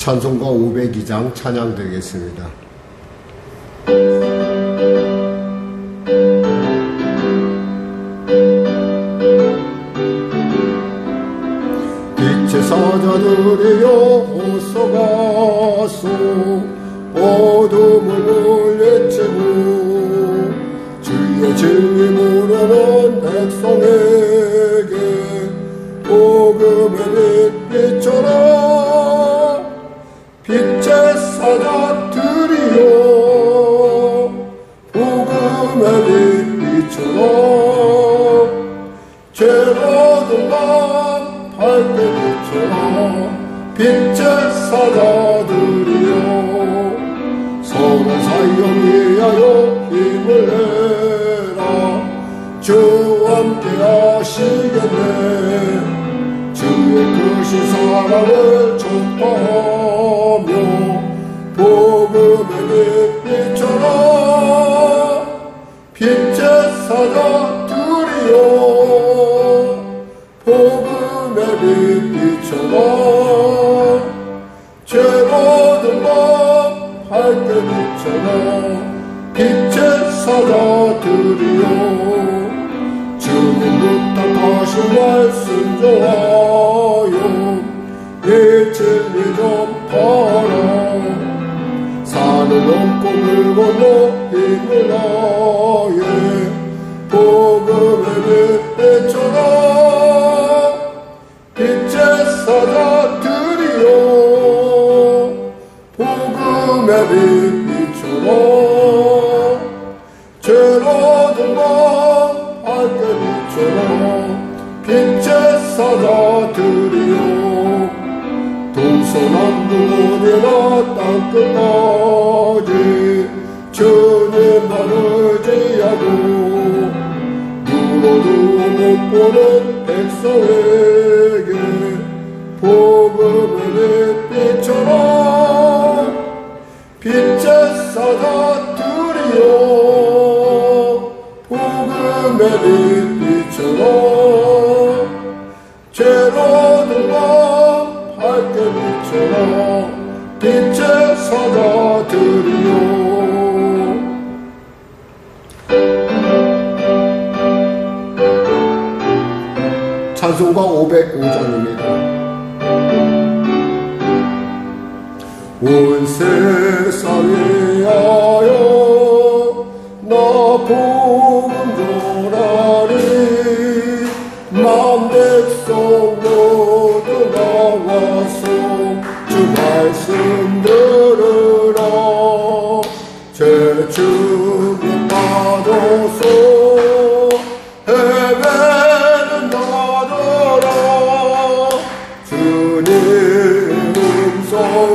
찬송가 502장 찬양드리겠습니다. 빛의 사자들이여 어서 가소 어둠을 물리치고 주의 진리 모르는 백성에게 복음의 빛 비춰라. 빛의 사자들이여 복음의 빛 비춰라. 죄로든 밤 밝게 비춰라. 빛의 사자들이여 서로 사역 위하여 힘을 내라. 주와 함께 하시겠네. 주의 크신 사랑을 전파하며 복음의 빛 비춰라. 빛의 사자들이여 복음의 빛 비춰라. 죄로든 밤 밝게 비춰라. 빛의 사자들이여 주님 부탁하신 말씀 좋아요. 이 진리 전파라. 산을 넘고 물 건너 힘을 다해 복음의 빛 비춰라. 빛의 사자들이여 복음의 빛 비춰라. 죄로든 밤 밝게 비춰라. 빛의 사자들이여 동서남북 어디나 땅끝까지 주님만 의지하고 누워도 못 보는 백성에게 복음의 빛 비춰라. 빛의 사자들이여 복음의 빛 비춰라. 죄로든 밤 밝게 비춰라. 빛의 사자들이여 찬송가 505장입니다. 온 세상 위하여 나 복음 전하리. 만 백성 모두 나와서 주 말씀 들으라. 죄 주님 받아서 헤매는 나더라. 주님 음성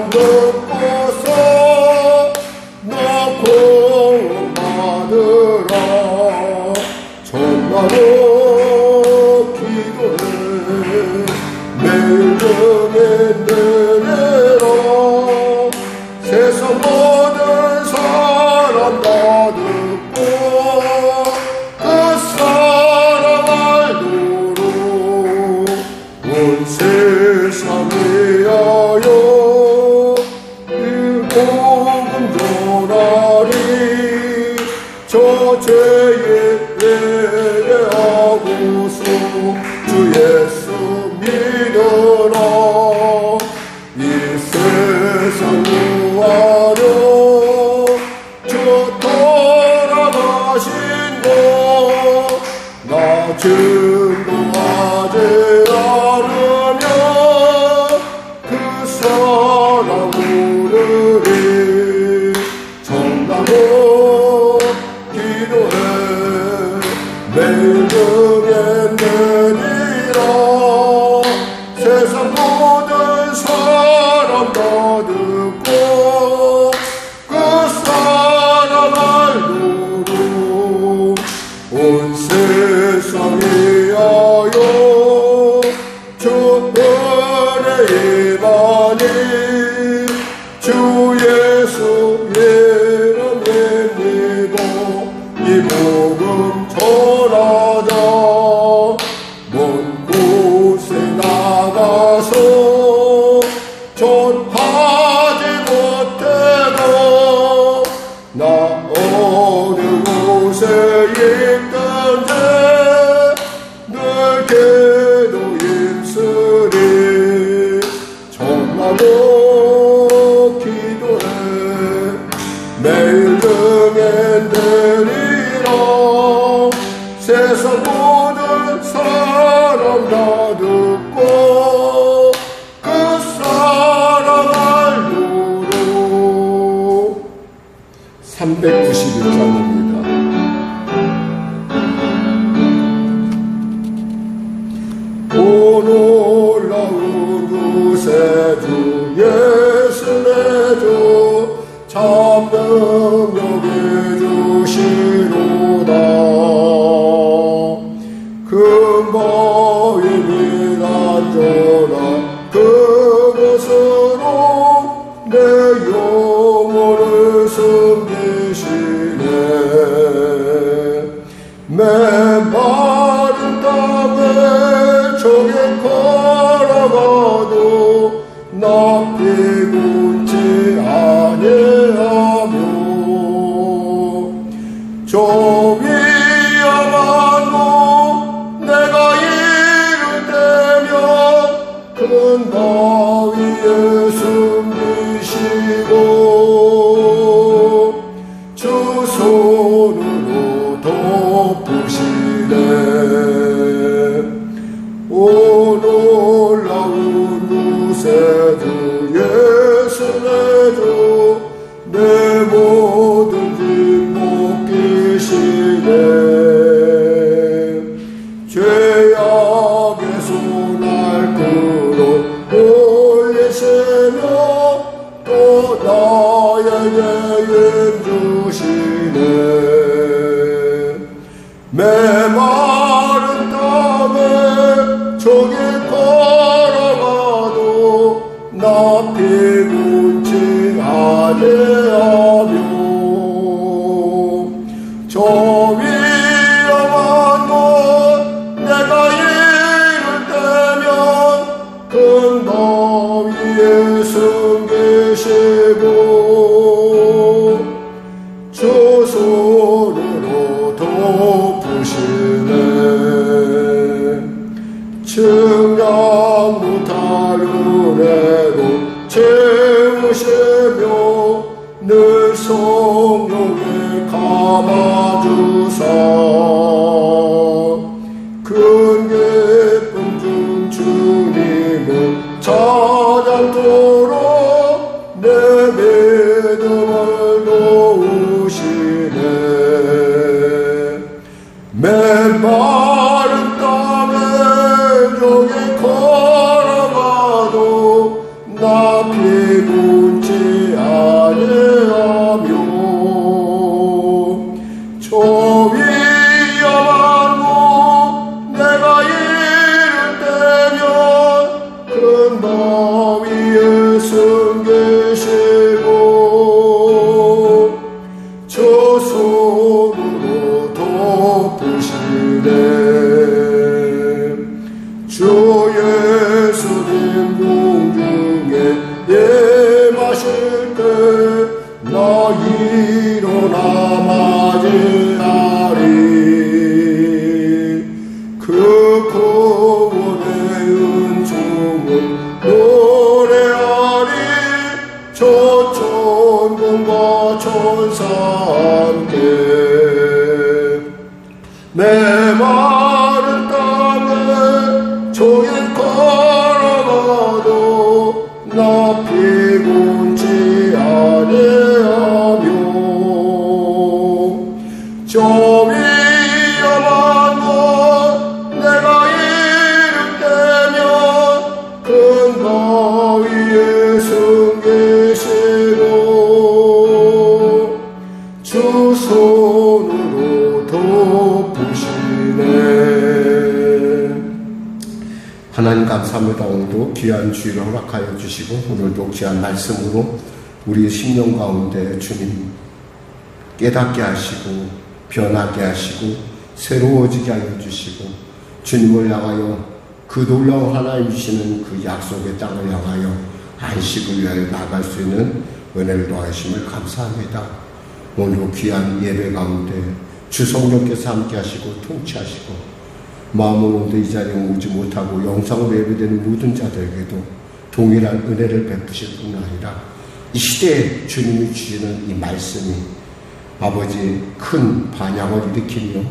듣고서 나 구원받으라. 전마로 기도해 매일 금인 드리라. 세상 모든 사람 다 듣고 그 사랑을 누로 온 세상 위하여 이 복음 전하리. 저 죄의 예배하고서 주 예수 믿어라. 이 세상 구하려 주 돌아가신 것 나 증거하지 않으면 그 사랑 모르리. 정답으로 기도해 매일 금연되니라. 세상 모든 사람 다 듣고 그 사랑을 누로 온 세상 위하여 주은혜 임하니. 주 예수 이름 믿고 이 복음 전하자. 먼 곳에 나가서 찬양입니다. 오 놀라운 구세주 예수 내 주 참 능력이 주시로다. 근거이 미란전한 그곳으로 내 영혼을 숨기시네. 맨바른 땅에 저기 걸어가도 나 피곤치 아니하며 저 위험한 곳 내가 이를 때면 큰 바위에 숨기시고 주 손으로 덮으시네. 오 놀라운 구세주 예수 내 주 내 모든 짐 벗기시네. 죄악에서 날 끌어 올리시며 또 나에게 힘 주시네. 메마른 땅에 저기 걸어가도 나 피곤치 아니하며 저 위험한 곳 내가 이를 때면 큰 바위에 숨기시고 주 손으로 덮으시네. 측량 못할 은혜로 채우시며 늘 성령에 감아주사 큰 기쁨 중 주님을 찬양토록 내 믿음을 도우시네. 맨바른 땅에 저기 걸어가도 나 피곤치 아니하며 저 위험한 곳 내가 이를 때면 큰 바위에 숨기시고 저 손으로 덮으시네. 주 예수님 공중에 예마실 때 나 일어나 맞이하리. 그 구원의 은총을 노래하리. 저 천군과 천사 함께 메마른 땅에 저기 걸어가도 나 피곤치 아니하며 저 위험한 곳 내가 이를 때면 큰 바위에 숨기시고 주 손으로 덮으시네. 하나님 감사합니다. 오늘도 귀한 주일을 허락하여 주시고 오늘도 귀한 말씀으로 우리 심령 가운데 주님 깨닫게 하시고 변하게 하시고 새로워지게 하여 주시고 주님을 향하여 그 놀라운 하나님 주시는 그 약속의 땅을 향하여 안식을 위하여 나갈 수 있는 은혜를 더하심을 감사합니다. 오늘도 귀한 예배 가운데 주 성령께서 함께 하시고 통치하시고 마음으로도 이 자리에 오지 못하고 영상으로 예배되는 모든 자들에게도 동일한 은혜를 베푸실 뿐 아니라 이 시대에 주님이 주시는 이 말씀이 아버지 큰 반향을 일으키며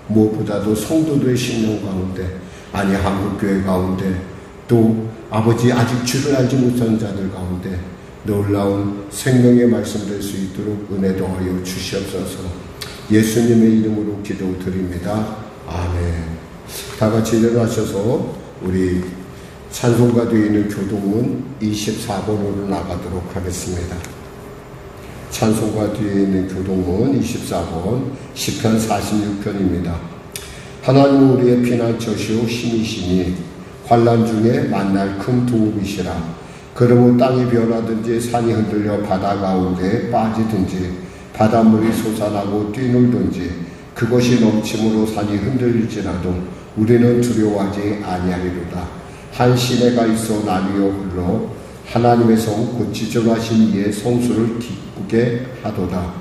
무엇보다도 성도들의 심령 가운데 아니 한국교회 가운데 또 아버지 아직 주를 알지 못한 자들 가운데 놀라운 생명의 말씀 될 수 있도록 은혜 더하여 주시옵소서. 예수님의 이름으로 기도드립니다. 아멘. 다 같이 일어나셔서 우리 찬송가 뒤에 있는 교동문 24번으로 나가도록 하겠습니다. 찬송가 뒤에 있는 교동문 24번 시편 46편입니다. 하나님 우리의 피난처시오 힘이시니 환난 중에 만날 큰 도움이시라. 그러므로 땅이 변하든지 산이 흔들려 바다 가운데 빠지든지 바닷물이 솟아나고 뛰놀든지 그것이 넘침으로 산이 흔들릴지라도 우리는 두려워하지 아니하리로다. 한 시내가 있어 나뉘어 흘러 하나님의 성 곧 지정하신 이의 성수를 기쁘게 하도다.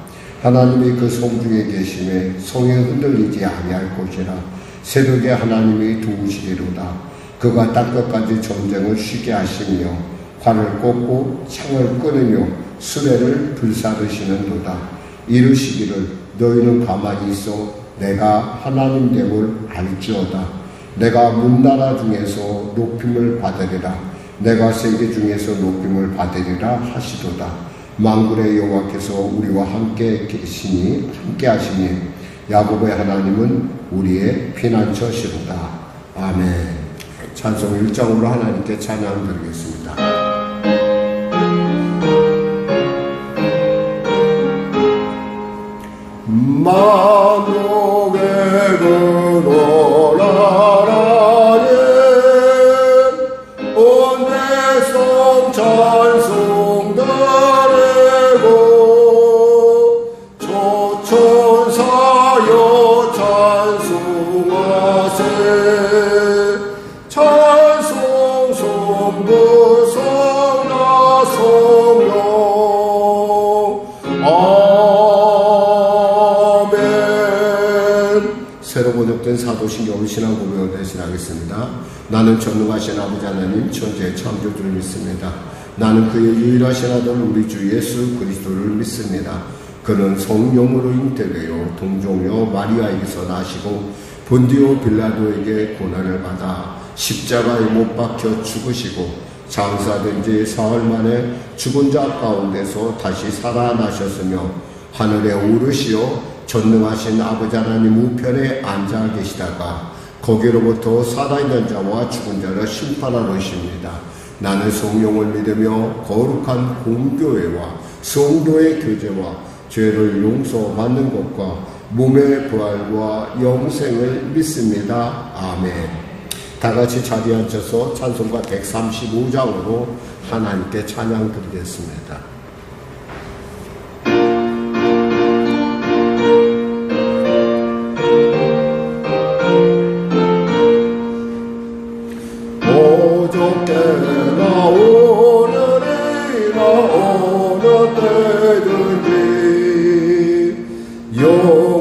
하나님이 그 성 중에 계심에 성이 흔들리지 아니할 것이라. 새벽에 하나님이 도우시리로다. 그가 땅끝까지 전쟁을 쉬게 하시며 활을 꽂고 창을 끊으며 수레를 불사르시는도다. 이르시기를 너희는 가만히 있어 내가 하나님 됨을 알지어다. 내가 문나라 중에서 높임을 받으리라. 내가 세계 중에서 높임을 받으리라 하시도다. 만군의 여호와께서 우리와 함께 계시니 함께 하시니 야곱의 하나님은 우리의 피난처시로다. 아멘. 찬송 1장으로 하나님께 찬양 드리겠습니다. 만국의 근원하나님 온 백성 찬송 드리고 초천사여 찬송하세. 찬송 성부 성나 성령 새로 번역된 사도신경 신앙 고백을 대신하겠습니다. 나는 전능하신 아버지 하나님 천지의 창조주를 믿습니다. 나는 그의 유일하신 아들 우리 주 예수 그리스도를 믿습니다. 그는 성령으로 잉태되어 동정녀 마리아에게서 나시고 본디오 빌라도에게 고난을 받아 십자가에 못 박혀 죽으시고 장사된 지 사흘 만에 죽은 자 가운데서 다시 살아나셨으며 하늘에 오르시어 전능하신 아버지 하나님 우편에 앉아 계시다가 거기로부터 살아있는 자와 죽은 자를 심판하러 오십니다. 나는 성령을 믿으며 거룩한 공교회와 성도의 교제와 죄를 용서받는 것과 몸의 부활과 영생을 믿습니다. 아멘. 다같이 자리에 앉아서 찬송가 135장으로 하나님께 찬양 드리겠습니다.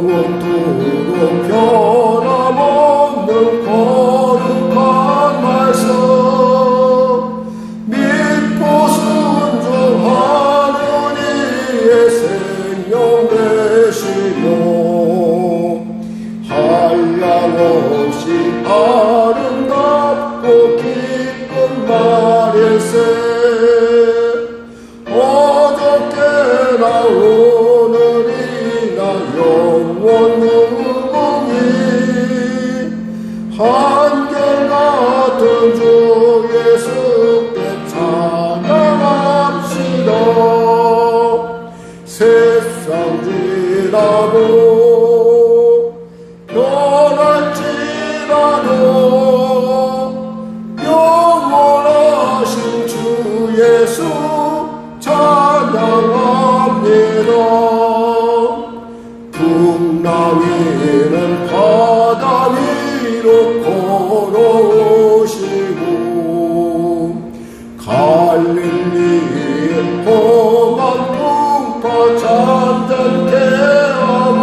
영원토록 변함없는 거룩한 말씀 믿고 순종하는 이의 생명 되시며 한량없이 아름답고 기쁜 말일세. 어저께나 오늘이나 영원 무궁히 한결같은 주 예수께 찬양합시다. 세상 지나도 변할지라도 영원하신 주 예수 찬양합니다. 풍랑이는 바다 위로 걸어오시고 갈릴리의 험한 풍파 잔잔케 하고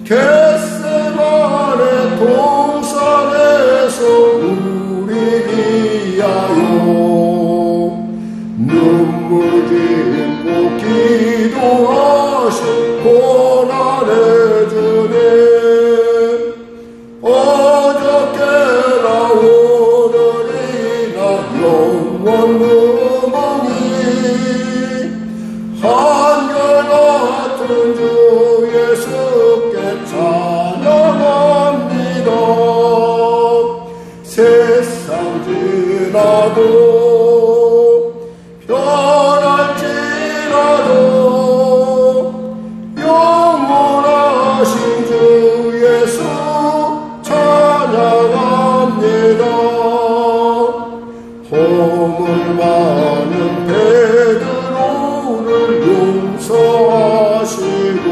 겟세마네 동산에서 우리 위하여 눈물 짓고 기도하신 고난해주네. 어저께나 오늘이나 영원 무궁히 변할지라도 영원하신 주 예수 찬양합니다. 허물 많은 베드로를 용서하시고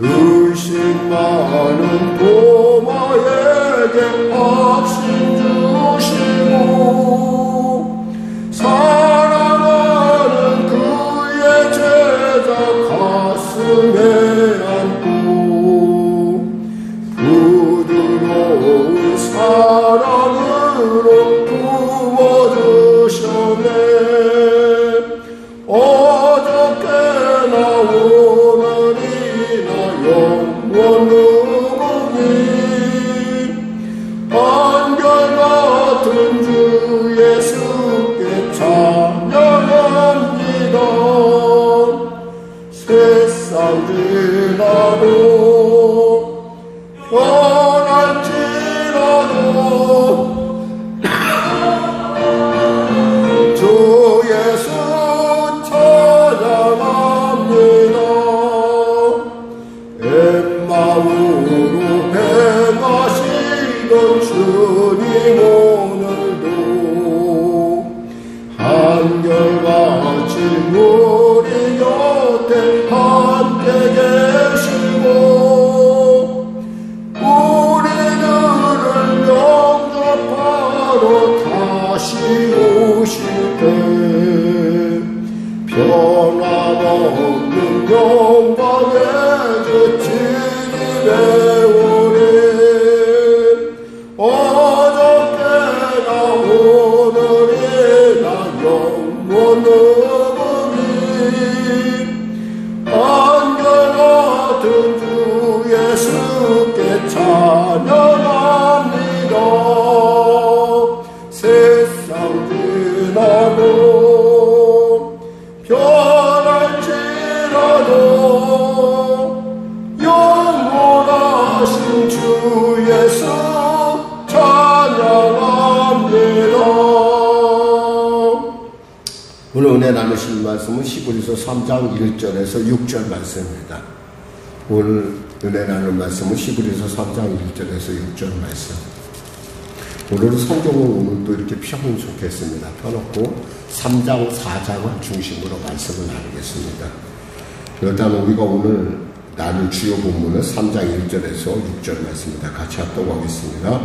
의심 많은 도마에게 확신 주시고 사랑하는 그의 제자 가슴에 안고 부드러운 사랑으로 부어주셨네. 어저께나 오늘이나 영원히 한결같은 주 예수께 찬양합니다. 세상 지나도 변할지라도 주 예수 찬양합니다. 엠마오로 행하시던 주님 오늘도 한결같이 우리 곁에 함께 계시고 우리들을 영접하러 다시 오실 때 변함없는 영광의 주 주님의 오래 어저께나 오늘이나 영원히 한결같은 주 예수께 찬양합니다. 세상 지나도 변할지라도 영원하신 주 예수 찬양합니다. 오늘 은혜 나누실 말씀은 히브리서 3장 1절에서 6절 말씀입니다. 오늘 은혜 나눌 말씀은 히브리서 3장 1절에서 6절 말씀. 오늘은 성경을 오늘 또 이렇게 펴면 좋겠습니다. 펴놓고 3장, 4장을 중심으로 말씀을 나누겠습니다. 일단 우리가 오늘 나눌 주요 본문은 3장 1절에서 6절 말씀입니다. 같이 합독하겠습니다.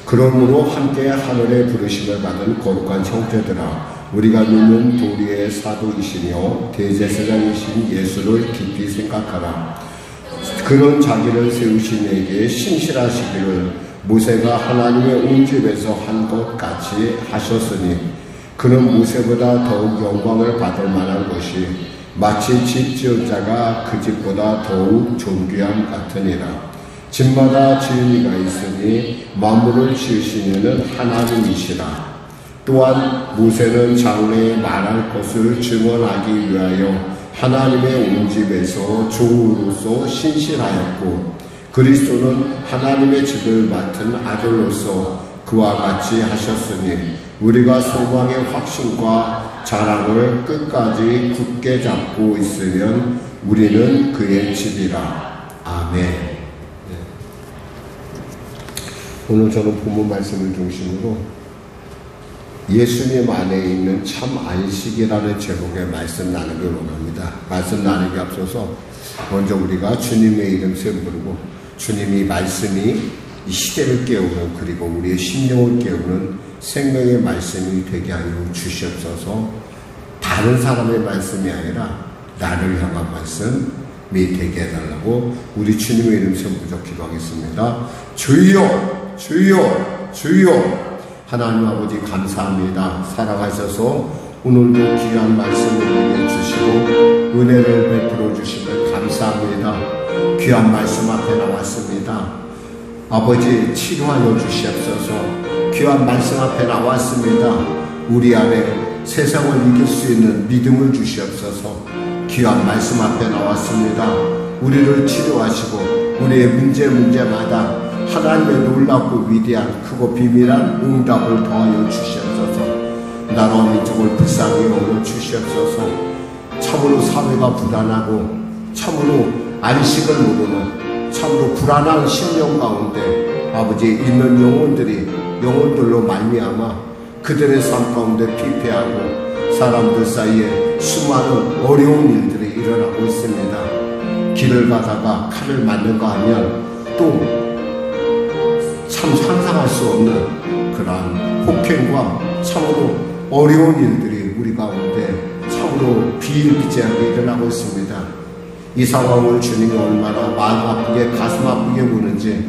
그러므로 함께 하늘에 부르심을 받은 거룩한 형제들아, 우리가 믿는 도리의 사도이시며 대제사장이신 예수를 깊이 생각하라. 그는 자기를 세우신 이에게 신실하시기를 모세가 하나님의 온 집에서 한 것 같이 하셨으니 그는 모세보다 더욱 영광을 받을 만한 것이 마치 집 지은 자가 그 집보다 더욱 존귀함 같으니라. 집마다 지은 이가 있으니 만물을 지으신 이는 하나님이시라. 또한 모세는 장래에 말할 것을 증언하기 위하여 하나님의 온 집에서 종으로서 신실하였고 그리스도는 하나님의 집을 맡은 아들로서 그와 같이 하셨으니 우리가 소망의 확신과 자랑을 끝까지 굳게 잡고 있으면 우리는 그의 집이라. 아멘. 오늘 저는 본문 말씀을 중심으로 예수님 안에 있는 참 안식이라는 제목의 말씀 나누기를 원합니다. 말씀 나누기 앞서서 먼저 우리가 주님의 이름 세 부르고 주님이 말씀이 이 시대를 깨우는 그리고 우리의 심령을 깨우는 생명의 말씀이 되게 하여 주시옵소서. 다른 사람의 말씀이 아니라 나를 향한 말씀이 되게 해달라고 우리 주님의 이름 세우고 기도하겠습니다. 주여 주여 주여. 하나님 아버지 감사합니다. 사랑하셔서 오늘도 귀한 말씀을 우리에게 주시고 은혜를 베풀어 주시면 감사합니다. 귀한 말씀 앞에 나왔습니다. 아버지 치료하여 주시옵소서. 귀한 말씀 앞에 나왔습니다. 우리 안에 세상을 이길 수 있는 믿음을 주시옵소서. 귀한 말씀 앞에 나왔습니다. 우리를 치료하시고 우리의 문제마다 하나님의 놀랍고 위대한 크고 비밀한 응답을 더하여 주시옵소서. 나라와 민족을 불쌍히 여겨 주시옵소서. 참으로 사회가 불안하고 참으로 안식을 모르는 참으로 불안한 심령 가운데 아버지 있는 영혼들로 말미암아 그들의 삶 가운데 피폐하고 사람들 사이에 수많은 어려운 일들이 일어나고 있습니다. 길을 가다가 칼을 맞는가 하면 또 참 상상할 수 없는 그러한 폭행과 참으로 어려운 일들이 우리 가운데 참으로 비일비재하게 일어나고 있습니다. 이 상황을 주님이 얼마나 마음 아프게 가슴 아프게 보는지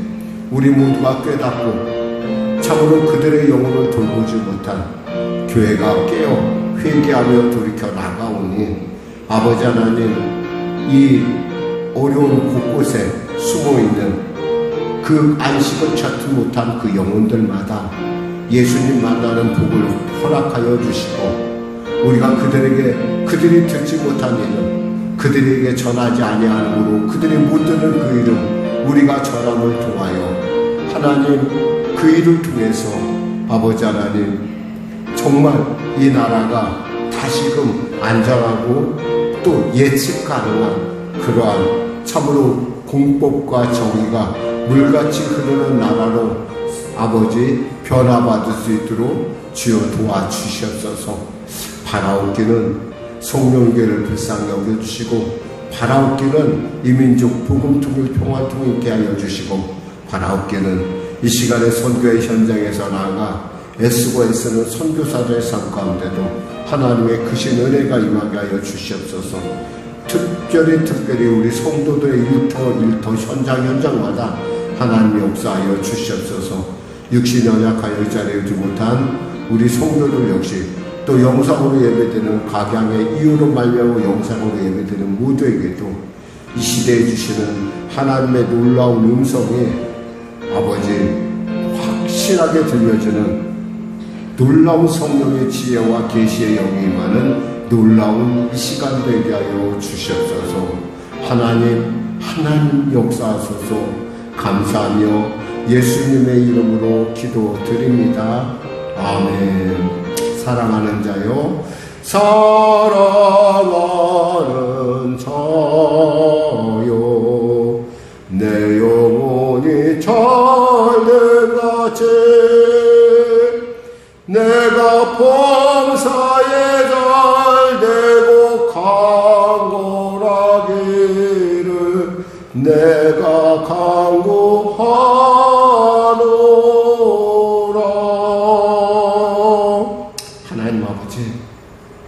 우리 모두가 깨닫고 참으로 그들의 영혼을 돌보지 못한 교회가 깨어 회개하며 돌이켜 나가오니 아버지 하나님, 이 어려운 곳곳에 숨어있는 그 안식을 찾지 못한 그 영혼들마다 예수님 만나는 복을 허락하여 주시고 우리가 그들이 듣지 못한 이름, 그들에게 전하지 아니함으로 그들이 못 듣는 그 이름 우리가 전함을 통하여 하나님 그 일을 통해서 아버지 하나님 정말 이 나라가 다시금 안전하고 또 예측 가능한 그러한 참으로 공법과 정의가 물같이 흐르는 나라로 아버지 변화받을 수 있도록 주여 도와주시옵소서. 바라옵기는 성령교회를 불쌍히 여겨주시고 바라옵기는 이민족 복음통일 평화통일 있게 하여 주시고 바라옵기는 이 시간에 선교의 현장에서 나아가 애쓰고 애쓰는 선교사들의 삶 가운데도 하나님의 크신 은혜가 임하게 하여 주시옵소서. 특별히 우리 성도들의 일터 현장마다 하나님의 역사하여 주시옵소서. 육신 연약하여 이 자리에 오지 못한 우리 성도들 역시 또 영상으로 예배드리는 각양의 이유로 말미암아 영상으로 예배드리는 모두에게도 이 시대에 주시는 하나님의 놀라운 음성이 아버지 확실하게 들려주는 놀라운 성령의 지혜와 계시의 영이 임하는 놀라운 이 시간 되게 하여 주시옵소서. 하나님 역사하소서. 감사하며 예수님의 이름으로 기도드립니다. 아멘. 사랑하는 자요, 사랑하는 자요, 내 영혼이 잘돼가지 내가 범사에 잘되고 강건하기를 내가 강구하노라. 하나님 아버지,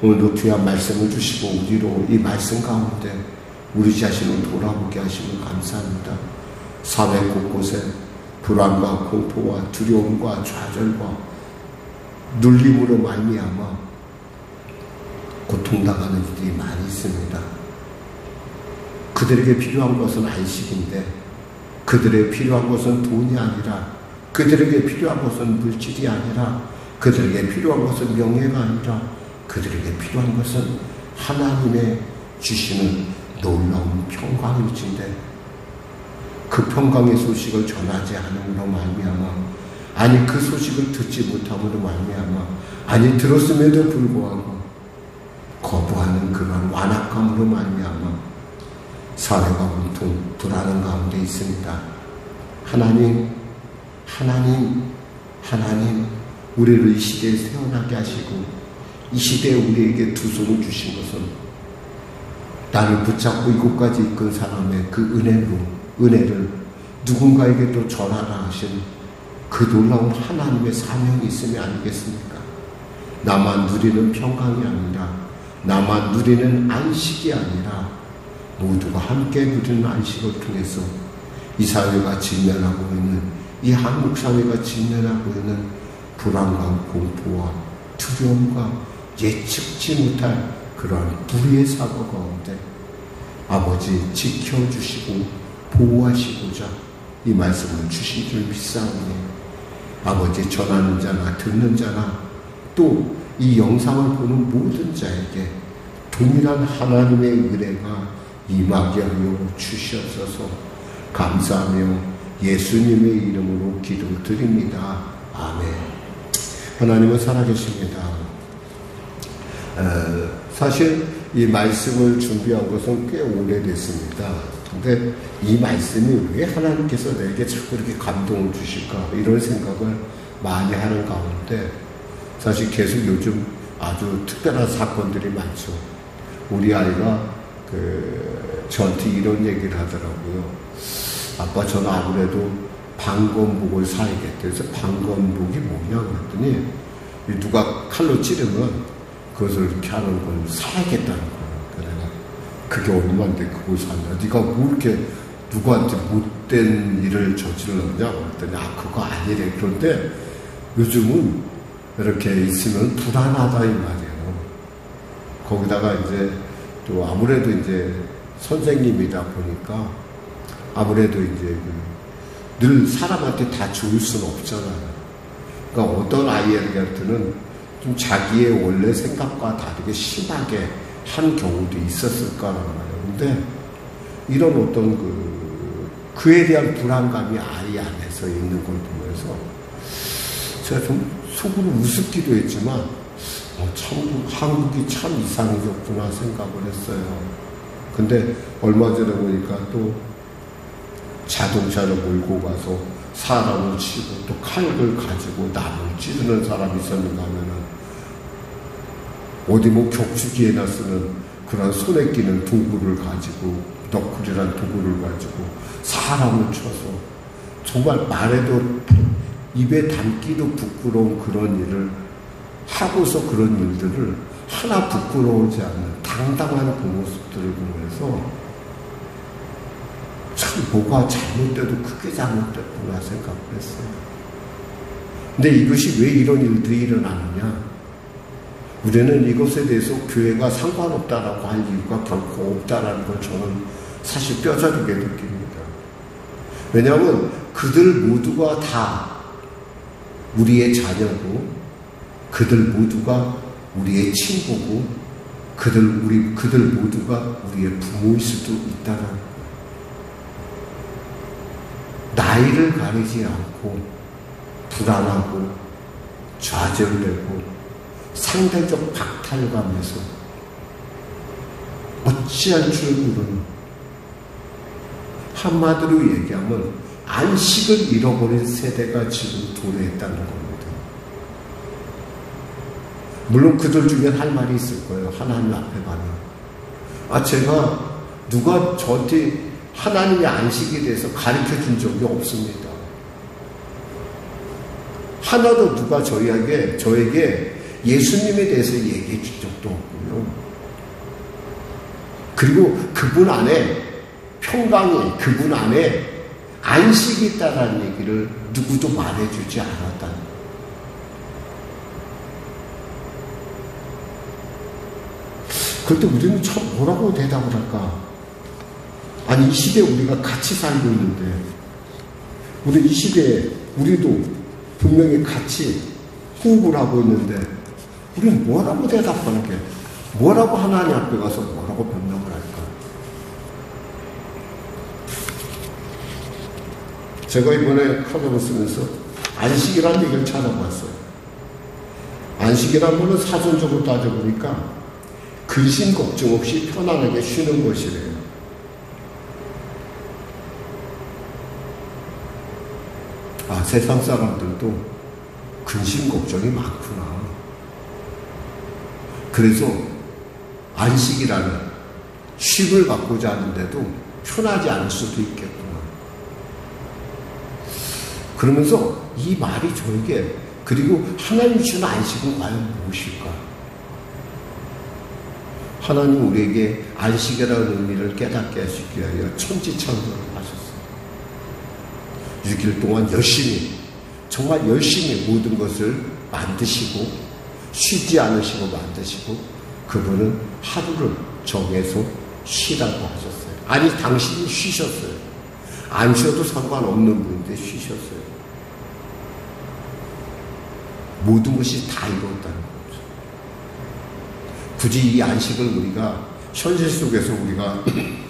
오늘도 귀한 말씀을 주시고 우리로 이 말씀 가운데 우리 자신을 돌아보게 하시면 감사합니다. 사회 곳곳에 불안과 공포와 두려움과 좌절과 눌림으로 말미암아 고통당하는 이들이 많이 있습니다. 그들에게 필요한 것은 안식인데 그들에게 필요한 것은 돈이 아니라 그들에게 필요한 것은 물질이 아니라 그들에게 필요한 것은 명예가 아니라 그들에게 필요한 것은 하나님의 주시는 놀라운 평강일진데 그 평강의 소식을 전하지 않음으로 말미암아 아니 그 소식을 듣지 못함으로 말미암아 아니 들었음에도 불구하고 거부하는 그런 완악함으로 말미암아 사회가 온통 불안한 가운데 있습니다. 하나님 우리를 이 시대에 태어나게 하시고 이 시대에 우리에게 두 손을 주신 것은 나를 붙잡고 이곳까지 이끈 사람의 그 은혜를 누군가에게 또 전하라 하신 그 놀라운 하나님의 사명이 있음이 아니겠습니까? 나만 누리는 평강이 아니라 나만 누리는 안식이 아니라 모두가 함께 누리는 안식을 통해서 이 사회가 직면하고 있는 이 한국 사회가 직면하고 있는 불안과 공포와 두려움과 예측지 못할 그러한 불의의 사고 가운데 아버지 지켜주시고 보호하시고자 이 말씀을 주신 줄 믿사오니 아버지 전하는 자나 듣는 자나 또 이 영상을 보는 모든 자에게 동일한 하나님의 은혜가 임하게 하여 주시옵소서. 감사하며 예수님의 이름으로 기도드립니다. 아멘. 하나님은 살아계십니다. 사실 이 말씀을 준비한 것은 꽤 오래됐습니다. 근데 이 말씀이 왜 하나님께서 내게 자꾸 이렇게 감동을 주실까 이런 생각을 많이 하는 가운데 사실 계속 요즘 아주 특별한 사건들이 많죠. 우리 아이가 저한테 이런 얘기를 하더라고요. 아빠, 저는 아무래도 방검복을 사야겠다. 그래서 방검복이 뭐냐고 했더니 누가 칼로 찌르면 그것을 이렇게 하는 걸 사야겠다는 거예요. 그래서 그게 얼마인데 그걸 샀냐. 네가 뭐 이렇게 누구한테 못된 일을 저질렀냐고 했더니 그거 아니래. 그런데 요즘은 이렇게 있으면 불안하다 이 말이에요. 거기다가 이제 또 아무래도 이제 선생님이다 보니까 아무래도 이제 늘 사람한테 다 좋을 수는 없잖아요. 그러니까 어떤 아이한테는 좀 자기의 원래 생각과 다르게 심하게 한 경우도 있었을 거란 말이에요. 근데 이런 어떤 그에 대한 불안감이 아이 안에서 있는 걸 보면서 제가 좀 속으로 우습기도 했지만 참 한국이 참 이상해졌구나 생각을 했어요. 근데 얼마 전에 보니까 또 자동차를 몰고 가서 사람을 치고 또 칼을 가지고 나무를 찌르는 사람이 있었는가 하면은 어디 뭐 격투기에나 쓰는 그런 손에 끼는 도구를 가지고 너클이란 도구를 가지고 사람을 쳐서 정말 말해도 입에 담기도 부끄러운 그런 일을 하고서 그런 일들을 하나 부끄러우지 않는 당당한 그 모습들을 보면서 참 뭐가 잘못돼도 크게 잘못됐구나 생각을 했어요. 근데 이것이 왜 이런 일들이 일어나느냐? 우리는 이것에 대해서 교회가 상관없다라고 할 이유가 결코 없다라는 걸 저는 사실 뼈저리게 느낍니다. 왜냐하면 그들 모두가 다 우리의 자녀고 그들 모두가 우리의 친구고 그들 모두가 우리의 부모일 수도 있다는 거예요. 나이를 가리지 않고 불안하고 좌절되고 상대적 박탈감에서 어찌할 줄 모르는, 한마디로 얘기하면 안식을 잃어버린 세대가 지금 도래했다는 겁니다. 물론 그들 중엔 할 말이 있을 거예요. 하나님 앞에 가면. 제가 누가 저한테 하나님의 안식에 대해서 가르쳐 준 적이 없습니다. 하나도 누가 저에게 예수님에 대해서 얘기해 준 적도 없고요. 그리고 그분 안에 평강이, 그분 안에 안식이 있다는 얘기를 누구도 말해주지 않았다는 거예요. 그럴 때 우리는 참 뭐라고 대답을 할까? 아니, 이 시대에 우리가 같이 살고 있는데, 우리 이 시대에 우리도 분명히 같이 호흡을 하고 있는데, 우리는 뭐라고 대답하는 게, 뭐라고 하나님 앞에 가서 뭐라고 변명을 할까? 제가 이번에 카톡을 쓰면서 안식이라는 얘기를 찾아봤어요. 안식이라는 거는 사전적으로 따져보니까 근심 걱정 없이 편안하게 쉬는 것이래요. 세상 사람들도 근심 걱정이 많구나. 그래서 안식이라는 쉼을 갖고자 하는데도 편하지 않을 수도 있겠구나. 그러면서 이 말이 저에게, 그리고 하나님 주신 안식은 과연 무엇일까? 하나님 우리에게 안식이라는 의미를 깨닫게 하시기 위하여 천지창조를 하셨어요. 6일 동안 열심히, 정말 열심히 모든 것을 만드시고 쉬지 않으시고 만드시고, 그분은 하루를 정해서 쉬라고 하셨어요. 아니, 당신이 쉬셨어요. 안 쉬어도 상관없는 분인데 쉬셨어요. 모든 것이 다 이뤘다는 거죠. 굳이 이 안식을 우리가 현실 속에서 우리가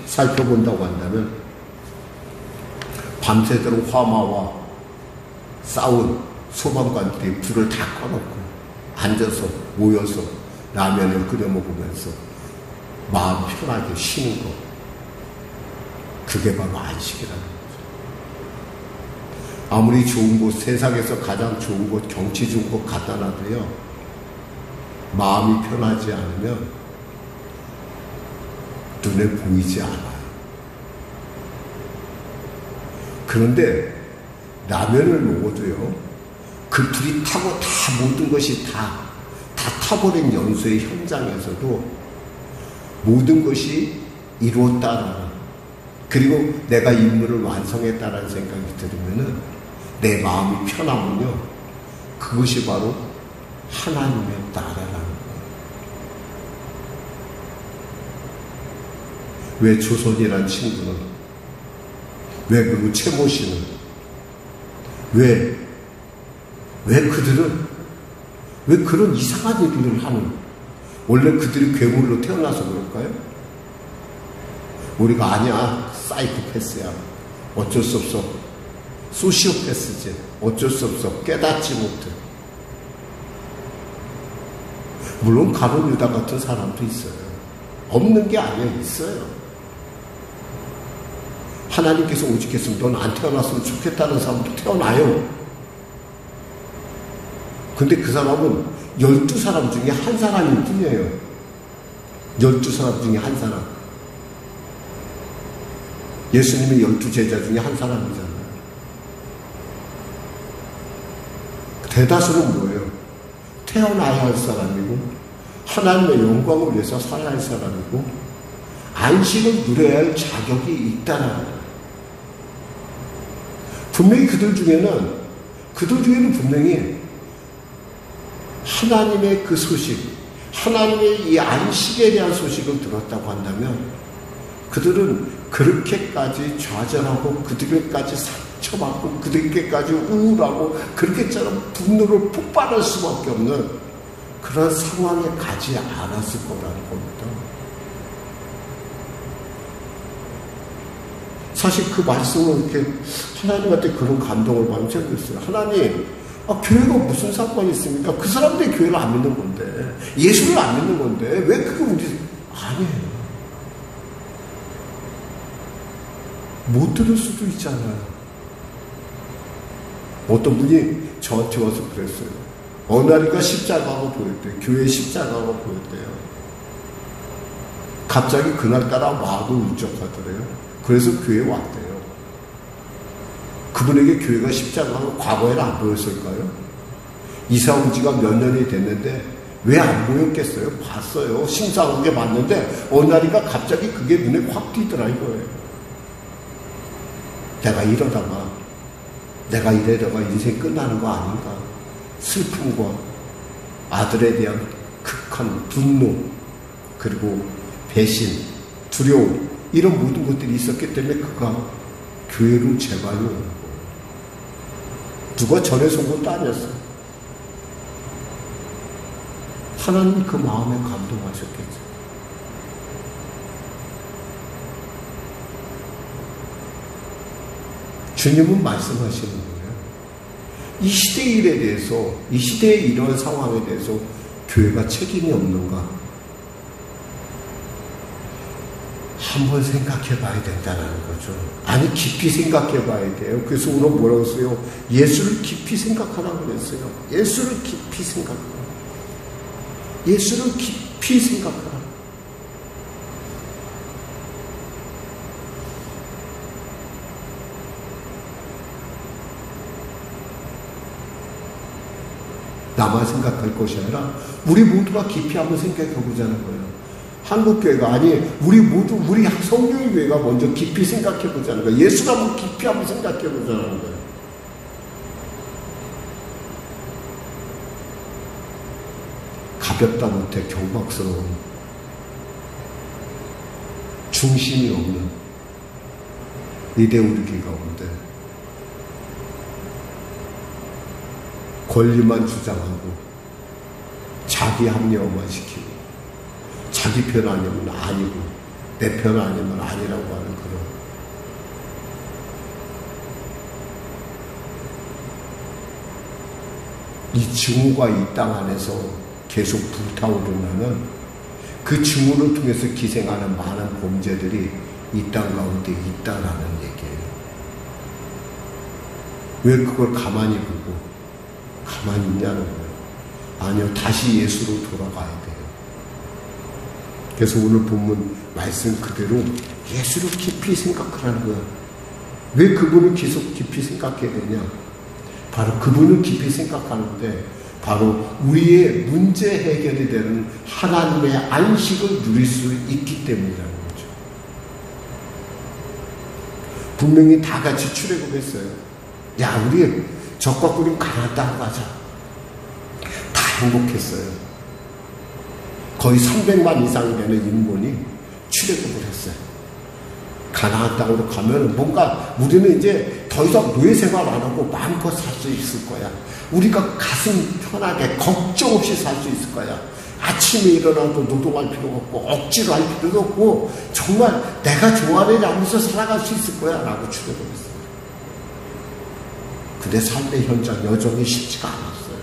살펴본다고 한다면, 밤새도록 화마와 싸운 소방관들이 불을 다 꺼놓고 앉아서 모여서 라면을 끓여 먹으면서 마음 편하게 쉬는 것, 그게 바로 안식이라는 거죠. 아무리 좋은 곳, 세상에서 가장 좋은 곳, 경치 좋은 곳 갖다 놔도요, 마음이 편하지 않으면 눈에 보이지 않아요. 그런데 라면을 먹어도요, 그 불이 타고 다 모든 것이 다 타버린 연수의 현장에서도 모든 것이 이루었다라는, 그리고 내가 임무를 완성했다라는 생각이 들으면은 내 마음이 편하면요, 그것이 바로 하나님의 나라라는 거예요. 왜 조선이란 친구는, 왜 그리고 최모 씨는, 왜 그들은 왜 그런 이상한 일을 하는, 원래 그들이 괴물로 태어나서 그럴까요? 우리가 아니야, 사이코패스야, 어쩔 수 없어, 소시오패스지, 어쩔 수 없어, 깨닫지 못해. 물론 가룟 유다 같은 사람도 있어요. 없는 게 아니야, 있어요. 하나님께서 오직했으면 넌 안 태어났으면 좋겠다는 사람도 태어나요. 근데 그 사람은 12사람 중에 한 사람일 뿐이에요. 12사람 중에 한 사람. 예수님의 12제자 중에 한 사람이잖아요. 대다수는 뭐예요? 태어나야 할 사람이고, 하나님의 영광을 위해서 살아야 할 사람이고, 안식을 누려야 할 자격이 있다는 거예요. 분명히 그들 중에는 분명히 하나님의 그 소식, 하나님의 이 안식에 대한 소식을 들었다고 한다면 그들은 그렇게까지 좌절하고, 그들에게까지 상처받고, 그들에게까지 우울하고, 그렇게처럼 분노를 폭발할 수밖에 없는 그런 상황에 가지 않았을 거라는 겁니다. 사실 그 말씀을 이렇게 하나님한테 그런 감동을 많이 전했어요. 하나님, 교회가 무슨 상관이 있습니까? 그 사람들이 교회를 안 믿는 건데, 예수를 안 믿는 건데, 왜 그게 우리, 아니에요. 못 들을 수도 있잖아요. 어떤 분이 저한테 와서 그랬어요. 어느 날인가 십자가가 보였대요. 교회 십자가가 보였대요. 갑자기 그날따라 마음이 울적하더래요. 그래서 교회에 왔대요. 그분에게 교회가 십자가가 과거에는 안 보였을까요? 이사 온 지가 몇 년이 됐는데 왜 안 보였겠어요? 봤어요. 심사하게 봤는데 어느 날인가 갑자기 그게 눈에 확 띄더라 이거예요. 내가 이러다가 인생 끝나는 거 아닌가? 슬픔과 아들에 대한 극한 분노, 그리고 배신, 두려움, 이런 모든 것들이 있었기 때문에 그가 교회로 제발로 오는 거예요. 누가 전해서 온 것도 아니었어요. 하나님이 그 마음에 감동하셨겠죠. 주님은 말씀하시는 거예요. 이 시대의 일에 대해서, 이 시대의 이런 상황에 대해서 교회가 책임이 없는가? 한번 생각해 봐야 된다는 거죠. 아니, 깊이 생각해 봐야 돼요. 그래서 오늘 뭐라고 했어요? 예수를 깊이 생각하라고 그랬어요. 예수를 깊이 생각하라. 예수를 깊이 생각하라. 나만 생각할 것이 아니라 우리 모두가 깊이 한번 생각해 보자는 거예요. 한국교회가, 아니, 우리 성령교회가 먼저 깊이 생각해 보자는 거예요. 예수가 한번 깊이 한번 생각해 보자는 거예요. 가볍다 못해 경박스러운, 중심이 없는 이데올로기 가운데 권리만 주장하고 자기 합리화만 시키고 자기 편 아니면 아니고 내 편 아니면 아니라고 하는 그런 이 증오가 이 땅 안에서 계속 불타오르면은 그 증오를 통해서 기생하는 많은 범죄들이 이 땅 가운데 있다라는 얘기예요. 왜 그걸 가만히 보고 가만히 있냐는 거예요. 아니요, 다시 예수로 돌아가야 돼요. 그래서 오늘 본문 말씀 그대로 예수를 깊이 생각하라는 거예요. 왜 그분을 계속 깊이 생각해야 되냐? 바로 그분을 깊이 생각하는데 바로 우리의 문제 해결이 되는 하나님의 안식을 누릴 수 있기 때문이라는 거죠. 분명히 다 같이 출애굽했어요. 야, 우리 적과 꿀이 가나안 땅으로 가자. 다 행복했어요. 거의 300만 이상이 되는 인문이 출애굽을 했어요. 가나안 땅으로 가면 뭔가 우리는 이제 더 이상 노예 생활 안 하고 마음껏 살 수 있을 거야. 우리가 가슴 편하게 걱정 없이 살 수 있을 거야. 아침에 일어나도 노동할 필요가 없고 억지로 할 필요도 없고 정말 내가 좋아하는 하면서 살아갈 수 있을 거야 라고 출애굽했어요. 근데 삶의 현장 여전히 쉽지가 않았어요.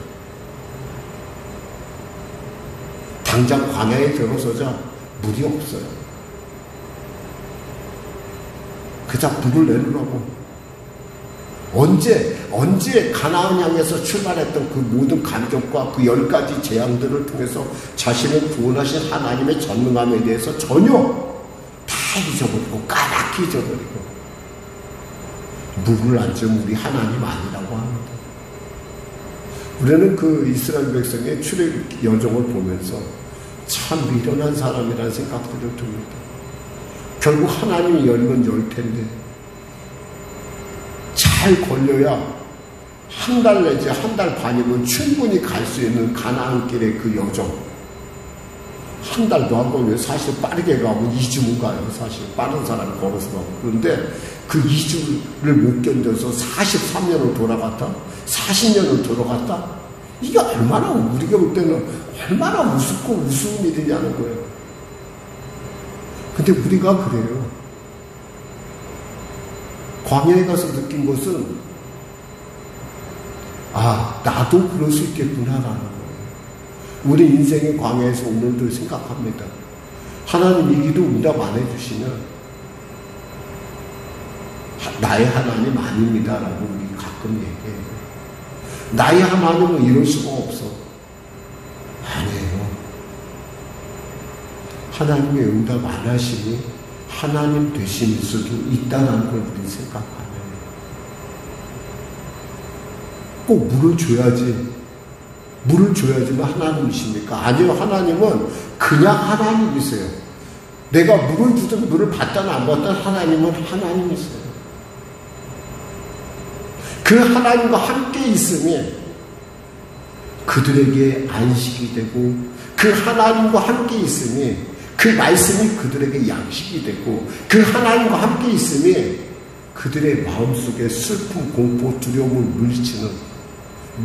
당장 광야에 들어서자 물이 없어요. 그저 물을 내놓으라고. 언제 가나안 향해서 출발했던 그 모든 감격과 그 10가지 재앙들을 통해서 자신을 구원하신 하나님의 전능함에 대해서 전혀 다 잊어버리고 까맣게 잊어버리고 물을 안 주면 우리 하나님 아니라고 합니다. 우리는 그 이스라엘 백성의 출애굽 여정을 보면서 참 미련한 사람이라는 생각들을 듭니다. 결국 하나님이 열면 열 텐데 잘 걸려야 한 달 내지 한 달 반이면 충분히 갈 수 있는 가나안 길의 그 여정. 한 달도 안 걸려요. 사실 빠르게 가면 2주면 가요. 사실 빠른 사람이 걸어서 가고. 그런데 그 2주를 못 견뎌서 43년을 돌아갔다 40년을 돌아갔다. 이게 얼마나 우리가 볼 때는 얼마나 우습고 우스운 일이냐는 거예요. 근데 우리가 그래요. 광야에 가서 느낀 것은 아, 나도 그럴 수 있겠구나라는 거예요. 우리 인생의 광야에서 오늘도 생각합니다. 하나님 이 기도 응답 안 해주시면 나의 하나님 아닙니다라고 우리 가끔 얘기해요. 나의 하나님은 이럴 수가 없어. 아니에요. 하나님의 응답 안 하시니 하나님 되실 수도 있다는 걸 우리 생각하면 꼭 물을 줘야지만 하나님이십니까? 아니요. 하나님은 그냥 하나님이세요. 내가 물을 주든 물을 받든 안 받든 하나님은 하나님이세요. 그 하나님과 함께 있으면 그들에게 안식이 되고 그 하나님과 함께 있으면 그 말씀이 그들에게 양식이 되고 그 하나님과 함께 있으면 그들의 마음속에 슬픔, 공포, 두려움을 물리치는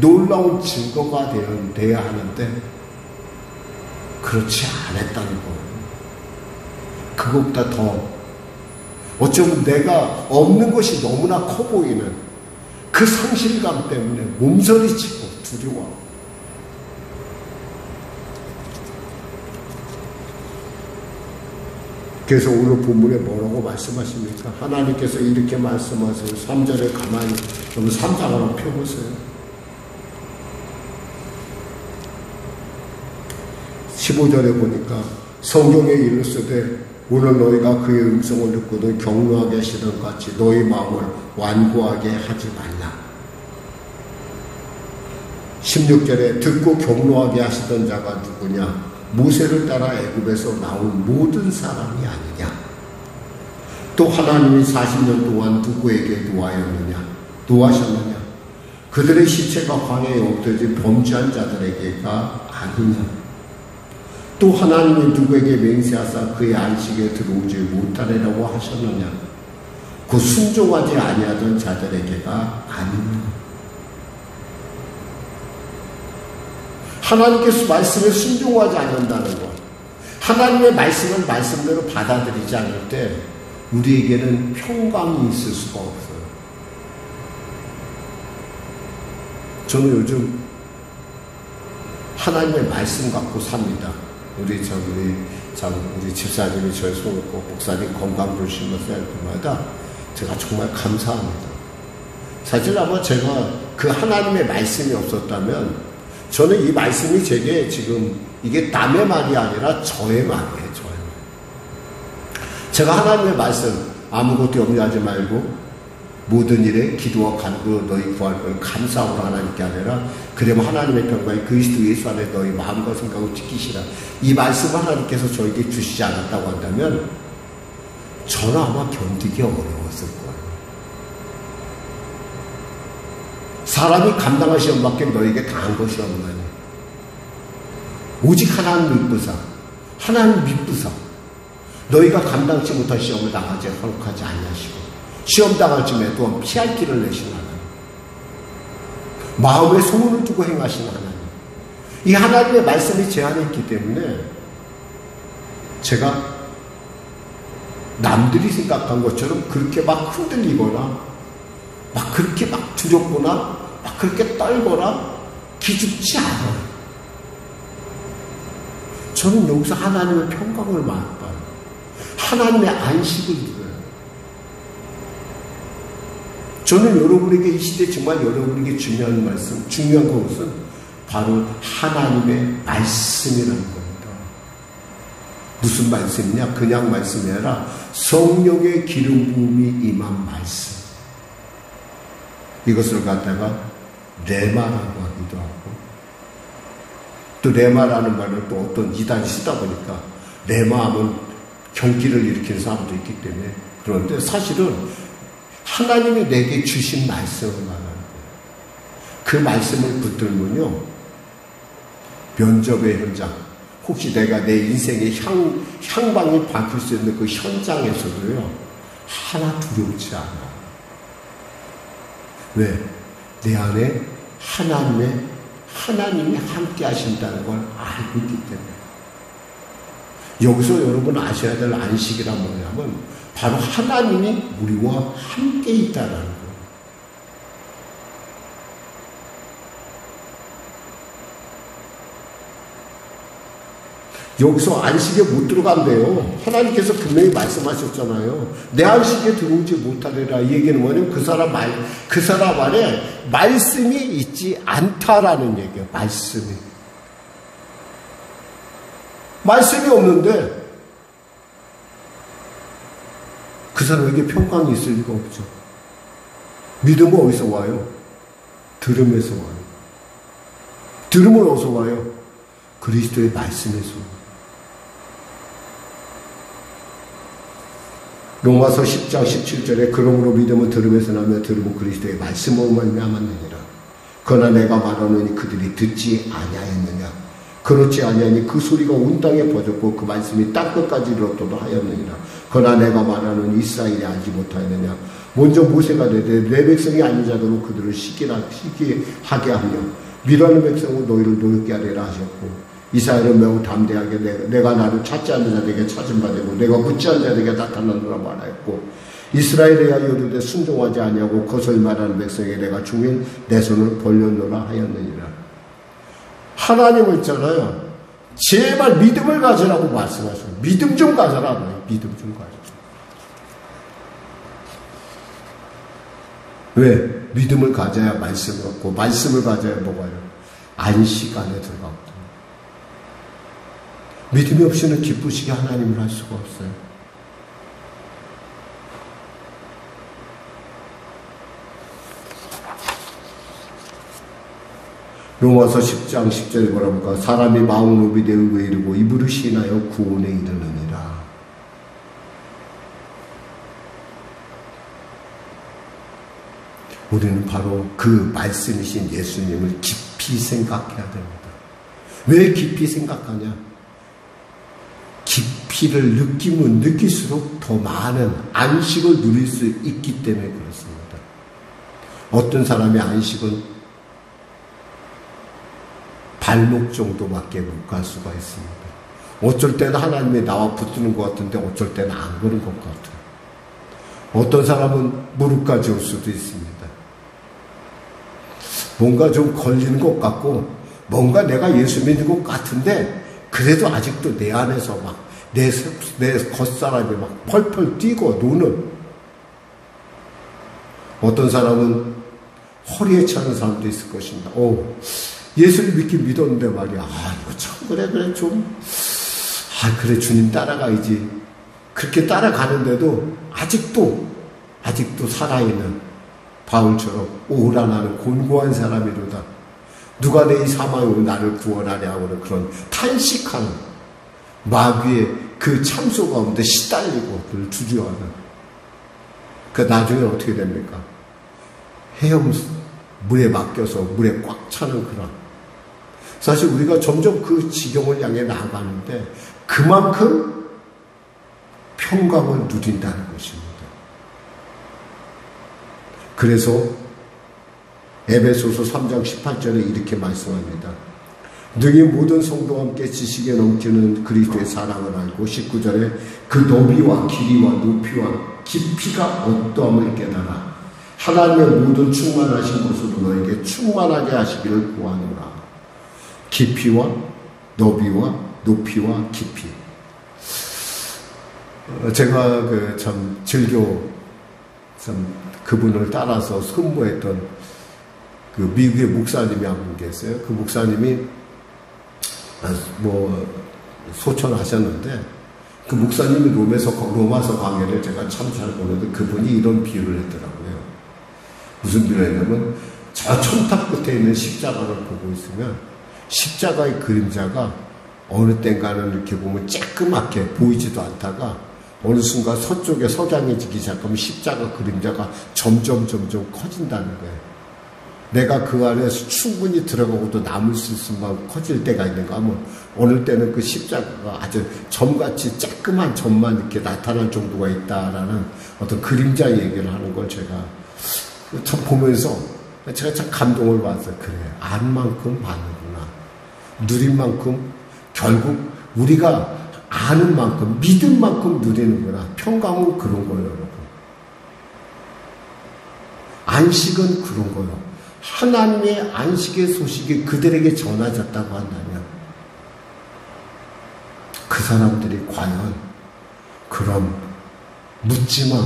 놀라운 증거가 되어야 하는데 그렇지 않았다는 거예요. 그것보다 더 어쩌면 내가 없는 것이 너무나 커 보이는 그 상실감 때문에 몸서리치고 두려워. 그래서 오늘 본문에 뭐라고 말씀하십니까? 하나님께서 이렇게 말씀하세요. 3절에 가만히 여기 3장 하나 펴보세요. 15절에 보니까 성경에 이르시되 오늘 너희가 그의 음성을 듣고는 격노하게 하시던 같이 너희 마음을 완고하게 하지 말라. 16절에 듣고 격노하게 하시던 자가 누구냐? 모세를 따라 애굽에서 나온 모든 사람이 아니냐. 또 하나님이 40년 동안 누구에게 노하셨느냐? 그들의 시체가 광야에 엎드진 범죄한 자들에게가 아니냐. 또 하나님이 누구에게 맹세하사 그의 안식에 들어오지 못하리라고 하셨느냐. 그 순종하지 아니하던 자들에게가 아니냐. 하나님께서 말씀에 순종하지 않는다는 것, 하나님의 말씀을 말씀대로 받아들이지 않을 때 우리에게는 평강이 있을 수가 없어요. 저는 요즘 하나님의 말씀 갖고 삽니다. 우리 집사님이 저의 손을 꼭 목사님 건강 조심하세요 할 때마다 제가 정말 감사합니다. 사실 아마 제가 그 하나님의 말씀이 없었다면 저는 이 말씀이 제게 지금 이게 남의 말이 아니라 저의 말이에요. 저의 말. 제가 하나님의 말씀 아무것도 염려하지 말고 모든 일에 기도와 간구로 너희 구하는 감사함으로 하나님께 하느라 그러면 하나님의 평강이 그리스도 예수 안에 너희 마음과 생각을 지키시라. 이 말씀을 하나님께서 저에게 주시지 않았다고 한다면 저는 아마 견디기 어려웠을 거예요. 사람이 감당할 시험밖에 너에게 당한 것이 없나니 오직 하나님 믿부사 하나님 믿부사 너희가 감당치 못할 시험을 당하지 허락하지 아니하시고 시험 당할 쯤에 또한 피할 길을 내신 하나님, 마음에 소원을 두고 행하신 하나님, 이 하나님의 말씀이 제 안에 있기 때문에 제가 남들이 생각한 것처럼 그렇게 막 흔들리거나 막 그렇게 막 두렵거나 막 그렇게 떨거나 기죽지 않아요. 저는 여기서 하나님의 평강을 맛봐요. 하나님의 안식을 누려요. 저는 여러분에게 이 시대 정말 여러분에게 중요한 말씀, 중요한 것은 바로 하나님의 말씀이라는 겁니다. 무슨 말씀이냐? 그냥 말씀이 아니라 성령의 기름 부음이 임한 말씀. 이것을 갖다가 레마라고 하기도 하고 또 레마라는 말을 또 어떤 이단이 쓰다 보니까 레마하면 경기를 일으키는 사람도 있기 때문에 그런데 사실은 하나님이 내게 주신 말씀을 말하는 거예요. 그 말씀을 붙들면요 면접의 현장 혹시 내가 내 인생의 향방이 바뀔 수 있는 그 현장에서도요 하나 두렵지 않아. 왜? 내 안에 하나님이 함께 하신다는 걸 알고 있기 때문에. 여기서 여러분 아셔야 될 안식이란 뭐냐면 바로 하나님이 우리와 함께 있다는 거예요. 여기서 안식에 못 들어간대요. 하나님께서 분명히 말씀하셨잖아요. 내 안식에 들어오지 못하리라. 이 얘기는 뭐냐면 그 사람 안에 말씀이 있지 않다라는 얘기예요. 말씀이 없는데 그 사람에게 평강이 있을 리가 없죠. 믿음은 어디서 와요? 들음에서 와요. 들음은 어디서 와요? 그리스도의 말씀에서 와요. 로마서 10장 17절에 그러므로 믿음은 들음에서 나며 들음은 그리스도의 말씀으로 말미암았느니라. 그러나 내가 말하노니 그들이 듣지 아니하였느냐. 그렇지 아니하니 그 소리가 온 땅에 퍼졌고 그 말씀이 땅끝까지 이르렀도다 하였느니라. 그러나 내가 말하노니 이스라엘이 알지 못하였느냐. 먼저 모세가 내 백성이 아닌 자들로 그들을 시기하게 하며 미라는 백성은 너희를 노엽게 하리라 하셨고 이스라엘은 매우 담대하게 내가 나를 찾지 않는 자들에게 찾은 바 되고 내가 묻지 않는 자들에게 나타나노라 말하였고 이스라엘에 이르되 순종하지 아니하고 거슬 말하는 백성에게 내가 중일 내 손을 벌렸노라 하였느니라. 하나님은 있잖아요. 제발 믿음을 가지라고 말씀하셔요. 믿음 좀 가져라. 믿음 좀 가져라. 왜? 믿음을 가져야 말씀을 얻고 말씀을 가져야 뭐가요? 안식 안에 들어가고. 믿음이 없이는 기쁘시게 하나님을 할 수가 없어요. 로마서 10장 10절에 뭐라고 할까? 사람이 마음은 오비되 의에 이르고 입으로 시인하여 구원에 이르느니라. 우리는 바로 그 말씀이신 예수님을 깊이 생각해야 됩니다. 왜 깊이 생각하냐? 깊이를 느끼면 느낄수록 더 많은 안식을 누릴 수 있기 때문에 그렇습니다. 어떤 사람의 안식은 발목 정도밖에 못 갈 수가 있습니다. 어쩔 때는 하나님이 나와 붙드는 것 같은데 어쩔 때는 안 그런 것 같아요. 어떤 사람은 무릎까지 올 수도 있습니다. 뭔가 좀 걸리는 것 같고 뭔가 내가 예수 믿는 것 같은데 그래도 아직도 내 안에서 막 내 겉사람이 막 펄펄 뛰고 노는, 어떤 사람은 허리에 차는 사람도 있을 것입니다. 예수를 믿긴 믿었는데 말이야. 이거 참 그래 좀. 그래 주님 따라가야지. 그렇게 따라가는데도 아직도 살아있는 바울처럼 오라 나는 곤고한 사람이로다. 누가 내 이 사망으로 나를 구원하냐고는 그런 탄식하는 마귀의 그 참소 가운데 시달리고 늘 주저하는. 그 나중에 어떻게 됩니까? 헤엄 물에 맡겨서 물에 꽉 차는 그런. 사실 우리가 점점 그 지경을 향해 나아가는데 그만큼 평강을 누린다는 것입니다. 그래서 에베소서 3장 18절에 이렇게 말씀합니다. 능히 모든 성도와 함께 지식에 넘치는 그리스도의 사랑을 알고, 19절에 그 너비와 길이와 높이와 깊이가 어떠함을 깨달아 하나님의 모든 충만하신 것으로 너에게 충만하게 하시기를 구하노라. 깊이와 너비와 높이와 깊이. 제가 참 즐겨 그분을 따라서 근무했던 그 미국의 목사님이 한 분 계세요. 그 목사님이 소천하셨는데 그 목사님이 로마서 강해를 제가 참 잘 보는데 그분이 이런 비유를 했더라고요. 무슨 비유를 했냐면 저 천탑 끝에 있는 십자가를 보고 있으면 십자가의 그림자가 어느 땐가는 이렇게 보면 쬐끄맣게 보이지도 않다가 어느 순간 서쪽에 석양해지기 시작하면 십자가 그림자가 점점 커진다는 거예요. 내가 그 안에서 충분히 들어가고도 남을 수 있으면 커질 때가 있는가 하면 어느 때는 그 십자가가 아주 점같이 쬐끄만 점만 이렇게 나타날 정도가 있다라는 어떤 그림자 얘기를 하는 걸 제가 참 보면서 제가 참 감동을 받았어요. 그래, 안 만큼 받는구나. 누린 만큼 결국 우리가 아는 만큼 믿은 만큼 누리는구나. 평강은 그런 거예요, 여러분. 안식은 그런 거예요. 하나님의 안식의 소식이 그들에게 전해졌다고 한다면 그 사람들이 과연 그럼 묻지마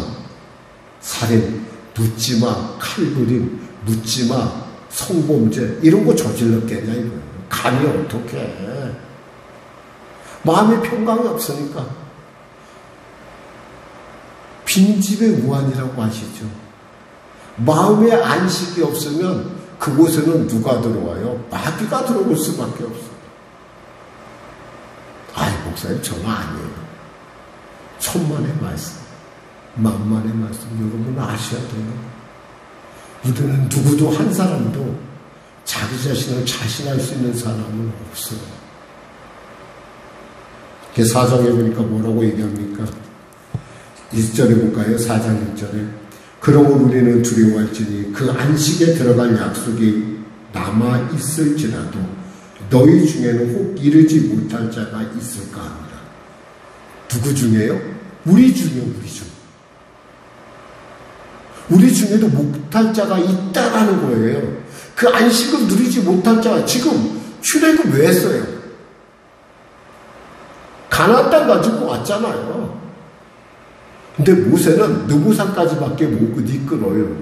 살인, 묻지마 칼부림, 묻지마 성범죄 이런 거 저질렀겠냐 이거예요. 감히 어떻게 해. 마음의 평강이 없으니까. 빈집의 무한이라고 아시죠? 마음의 안식이 없으면 그곳에는 누가 들어와요? 마귀가 들어올 수밖에 없어요. 목사님 저는 아니에요. 천만의 말씀, 만만의 말씀 여러분 아셔야 돼요. 우리는 누구도 한 사람도 자기 자신을 자신할 수 있는 사람은 없어요. 4장에 보니까 뭐라고 얘기합니까? 1절에 볼까요? 4장 1절에 그러므로 우리는 두려워할지니 그 안식에 들어갈 약속이 남아있을지라도 너희 중에는 혹 이르지 못할 자가 있을까 합니다. 누구 중에요? 우리 중에요. 우리 중에도 못할 자가 있다라는 거예요. 그 안식을 누리지 못할 자가 지금 출애굽 왜 했어요? 가나안 땅 가지고 왔잖아요. 근데 모세는 느보산까지밖에 못 이끌어요.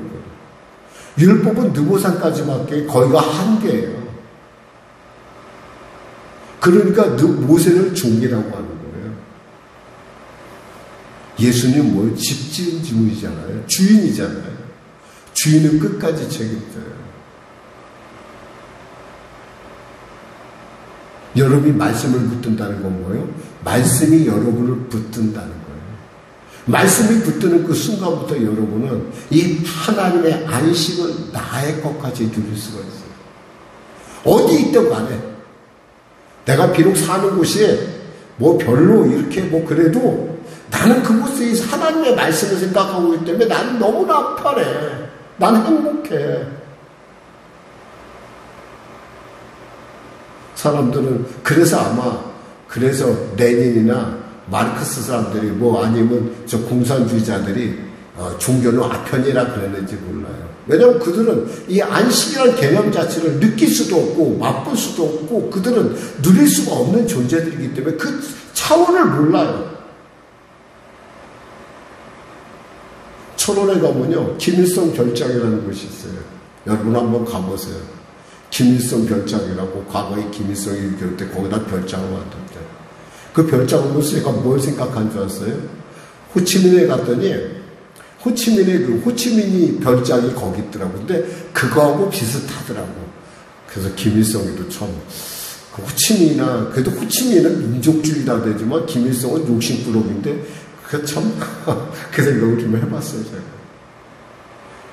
율법은 느보산까지밖에 거기가 한계예요. 그러니까 모세를 종이라고 하는 거예요. 예수님 뭐예요? 집 지은 주인이잖아요. 주인이잖아요. 주인은 끝까지 책임져요. 여러분이 말씀을 붙든다는 건 뭐예요? 말씀이 여러분을 붙든다는 거예요. 말씀이 붙드는 그 순간부터 여러분은 이 하나님의 안식을 나의 것까지 누릴 수가 있어요. 어디 있든 간에 내가 비록 사는 곳이 별로 이렇게 그래도 나는 그곳에 하나님의 말씀을 생각하고 있기 때문에 나는 너무나 편해. 난 행복해. 사람들은 그래서 레닌이나 마르크스 사람들이 아니면 저 공산주의자들이 종교는 아편이라 그랬는지 몰라요. 왜냐하면 그들은 이 안식이라는 개념 자체를 느낄 수도 없고 맛볼 수도 없고 그들은 누릴 수가 없는 존재들이기 때문에 그 차원을 몰라요. 철원에 가면요 김일성 별장이라는 곳이 있어요. 여러분 한번 가보세요. 김일성 별장이라고 과거에 김일성이 6.25 때 거기다 별장을 만들었대. 그 별장을 보면서 제가 뭘 생각한 줄 알았어요? 호치민에 갔더니 호치민의 그 호치민이 별장이 거기 있더라고. 근데 그거하고 비슷하더라고. 그래서 김일성이도 참 그 호치민이나 그래도 호치민은 민족주의다 되지만 김일성은 욕심꾸러기인데 그 참 그 생각을 좀 해봤어요 제가.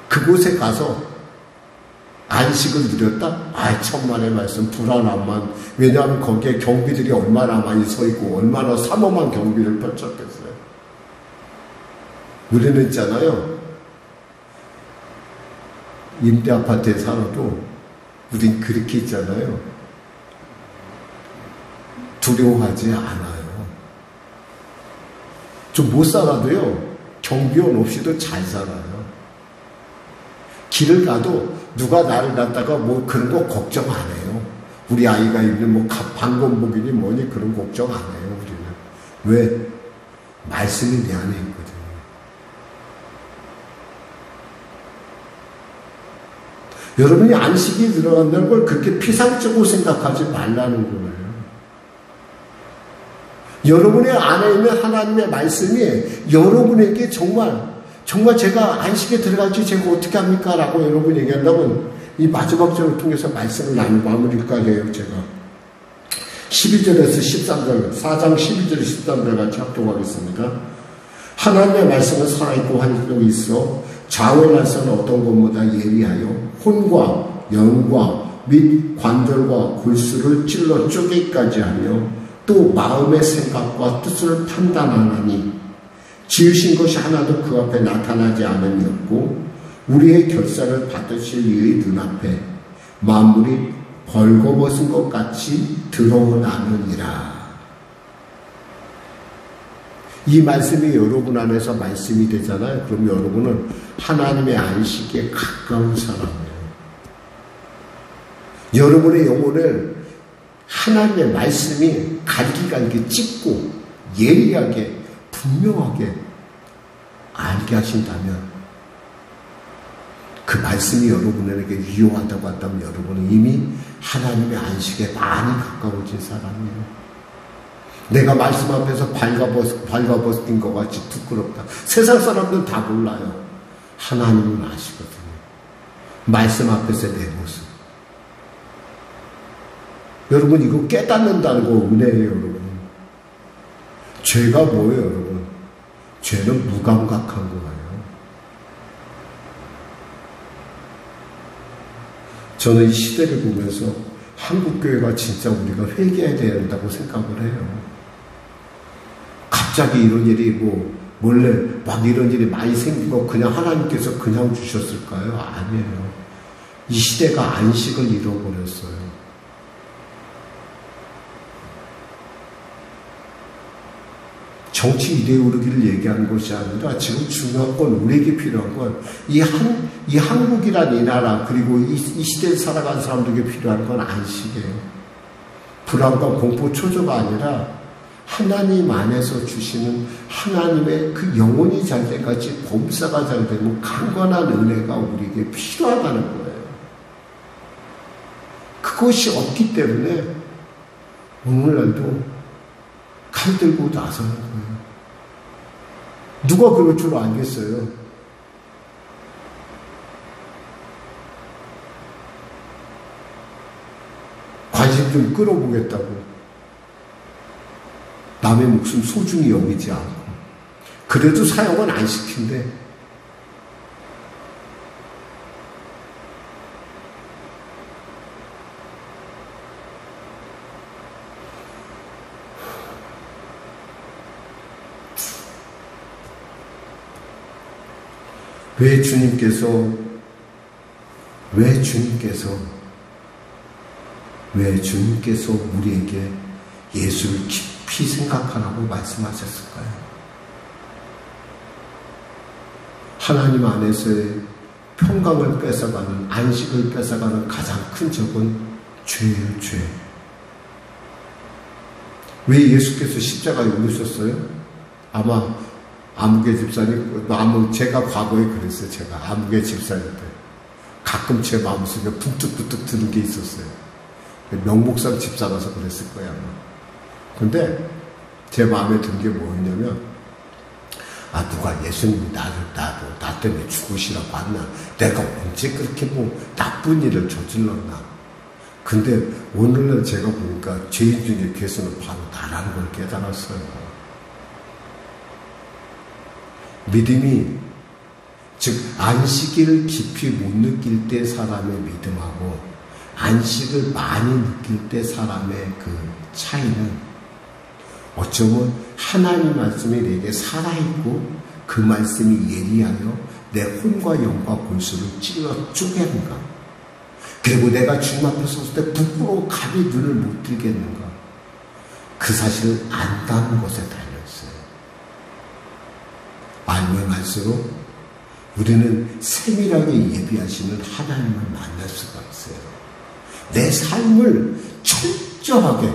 그곳에 가서 안식을 누렸다? 아이 천만의 말씀 불안함만. 왜냐하면 거기에 경비들이 얼마나 많이 서 있고 얼마나 삼엄한 경비를 펼쳤겠어요. 우리는 있잖아요. 임대 아파트에 살아도 우린 그렇게 있잖아요. 두려워하지 않아요. 좀 못 살아도요. 경비원 없이도 잘 살아요. 길을 가도 누가 나를 갖다가 뭐 그런 거 걱정 안 해요. 우리 아이가 입는 뭐 방검복이니 뭐니 그런 걱정 안 해요. 우리는. 왜? 말씀이 내 안에 있거든요. 여러분이 안식이 들어간다는 걸 그렇게 피상적으로 생각하지 말라는 거예요. 여러분의 안에 있는 하나님의 말씀이 여러분에게 정말 제가 안식에 들어갈지 제가 어떻게 합니까? 라고 여러분 얘기한다면 이 마지막 절을 통해서 말씀을 마무리까지 해요. 제가 12절에서 13절 4장 12절 13절 같이 합독하겠습니다. 하나님의 말씀은 살아있고 활력이 있어 좌우의 날선 어떤 것보다 예리하여 혼과 영과 및 관절과 골수를 찔러 쪼개기까지 하며 또 마음의 생각과 뜻을 판단하나니 지으신 것이 하나도 그 앞에 나타나지 않음이었고 우리의 결사를 받으실 이의 눈앞에 만물이 벌거벗은 것 같이 드러나느니라. 이 말씀이 여러분 안에서 말씀이 되잖아요. 그럼 여러분은 하나님의 안식에 가까운 사람이에요. 여러분의 영혼을 하나님의 말씀이 갈기갈기 찢고 예리하게 분명하게 알게 하신다면 그 말씀이 여러분에게 유효하다고 한다면 여러분은 이미 하나님의 안식에 많이 가까워진 사람이에요. 내가 말씀 앞에서 발가벗긴 것 같이 부끄럽다. 세상 사람들은 다 몰라요. 하나님은 아시거든요. 말씀 앞에서의 내 모습. 여러분 이거 깨닫는다는 거 은혜예요. 여러분. 죄가 뭐예요 여러분? 죄는 무감각한 거예요. 저는 이 시대를 보면서 한국교회가 진짜 우리가 회개해야 된다고 생각을 해요. 갑자기 이런 일이 몰래 막 이런 일이 많이 생기고 그냥 하나님께서 그냥 주셨을까요? 아니에요. 이 시대가 안식을 잃어버렸어요. 정치 이데올로기를 얘기하는 것이 아니라 지금 중요한 건 우리에게 필요한 건 이 한국이란 이 나라 그리고 이 시대에 살아가는 사람들에게 필요한 건 안식이에요. 불안과 공포 초조가 아니라 하나님 안에서 주시는 하나님의 그 영혼이 잘 된 같이 범사가 잘 되고 강건한 은혜가 우리에게 필요하다는 거예요. 그것이 없기 때문에 오늘날도 칼 들고 나서는 거예요. 누가 그럴 줄 알겠어요? 관심 좀 끌어보겠다고 남의 목숨 소중히 여기지 않고 그래도 사형은 안 시킨대. 왜 주님께서 우리에게 예수를 깊이 생각하라고 말씀하셨을까요? 하나님 안에서의 평강을 뺏어가는, 안식을 뺏어가는 가장 큰 적은 죄예요, 죄. 왜 예수께서 십자가에 오르셨어요? 아마 아무개 집사님, 제가 과거에 그랬어요. 제가 아무개 집사님 때 가끔 제 마음속에 붕뚝붕뚝 드는 게 있었어요. 명목상 집사라서 그랬을 거예요, 아마. 근데 제 마음에 든 게 뭐였냐면, 누가 예수님이 나 때문에 죽으시라고 했나? 내가 언제 그렇게 나쁜 일을 저질렀나? 근데 오늘날 제가 보니까 죄인 중에 괴수는 바로 나라는 걸 깨달았어요. 믿음이, 즉 안식일을 깊이 못 느낄 때 사람의 믿음하고 안식을 많이 느낄 때 사람의 그 차이는 어쩌면 하나님 말씀이 내게 살아있고 그 말씀이 예리하여 내 혼과 영과 골수를 찔러 쪼개는가, 그리고 내가 주님 앞에 섰을 때 부끄러워 감히 눈을 못 뜨겠는가, 그 사실을 안다는 것에 달려있어요. 알면 알수록 우리는 세밀하게 예비하시는 하나님을 만날 수가 있어요. 내 삶을 철저하게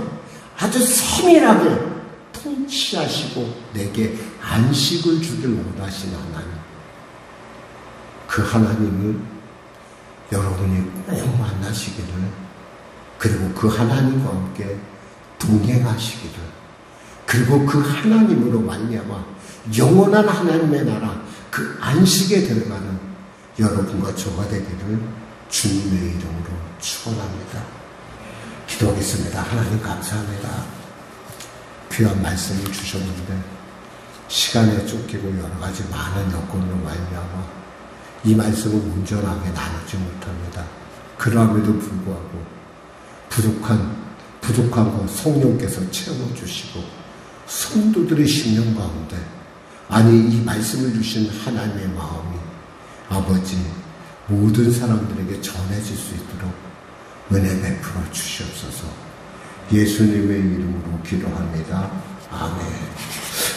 아주 세밀하게 통치하시고 내게 안식을 주길 원하시는 하나님, 그 하나님을 여러분이 꼭 만나시기를, 그리고 그 하나님과 함께 동행하시기를, 그리고 그 하나님으로 말미암아 영원한 하나님의 나라, 그 안식에 들어가는 여러분과 저가 되기를 주님의 이름으로 축원합니다. 기도하겠습니다. 하나님 감사합니다. 귀한 말씀을 주셨는데 시간에 쫓기고 여러 가지 많은 여건으로 말미암아 이 말씀을 온전하게 나누지 못합니다. 그럼에도 불구하고 부족한 것 성령께서 채워주시고 성도들의 심령 가운데, 아니 이 말씀을 주신 하나님의 마음이 아버지 모든 사람들에게 전해질 수 있도록 은혜 베풀어 주시옵소서. 예수님의 이름으로 기도합니다. 아멘.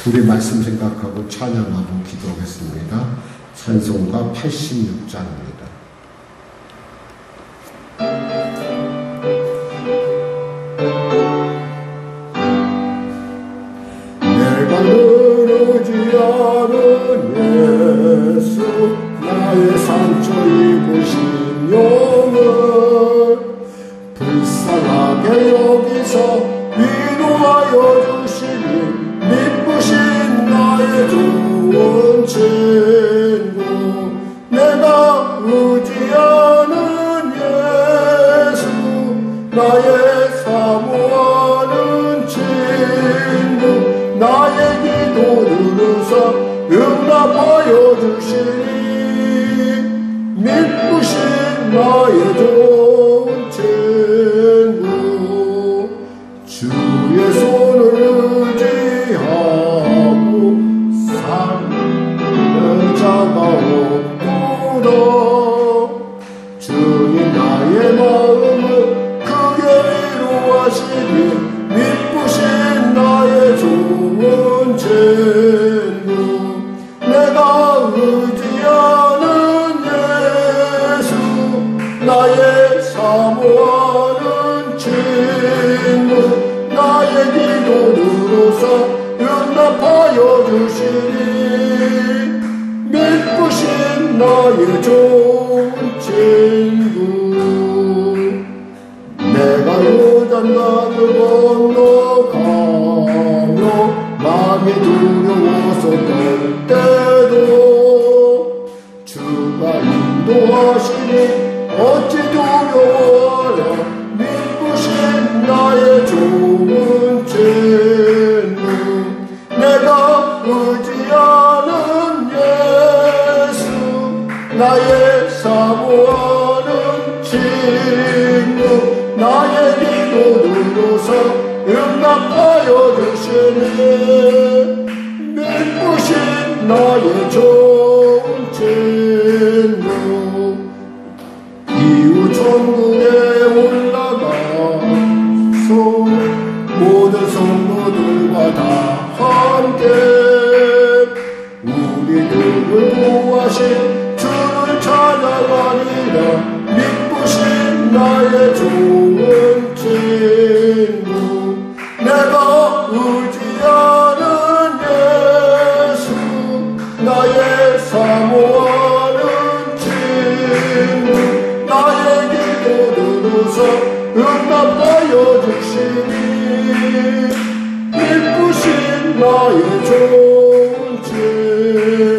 우리 말씀 생각하고 찬양하고 기도하겠습니다. 찬송가 86장입니다. 내가 누르지 않은 예수, 나의 상처 입으신 영을 불쌍하게 여기서 위로하여 주시니, 미쁘신 나의 좋은 친구, 내가 의지하는 예수, 나의 사모하는 친구, 나의 기도 들으사 응답하여 주시니, 미쁘신 나의 좋은 친구, 주의 손을 의지하고 살는 자가 없구나. 주님 나의 마음을 크게 위로하시니, 미쁘신 나의 좋은 친구, 내가 의지하는 예수, 나의 사모하는 친구, 나의 기도 들어서 응답하여 주시니, 미쁘신 나의 좋은 친구, 내가 요단강을 건너가며 마음이 두려워서 떨 때도 주가 인도하시니 어찌 두려워하랴. 미쁘신 나의 좋은 친구, 내가 의지하는 예수, 나의 사모하는 친구, 나의 기도 들어서 응답하여 주시니, 미쁘신 나의 좋은 친구, 이후 천국에 올라가서 모든 성도들과 다 함께 우리들을 구하신 내가 의지하는 예수 나의 사모하는 친구 나의 기도 들으서 응답하여 주시니 이쁘신 나의 좋은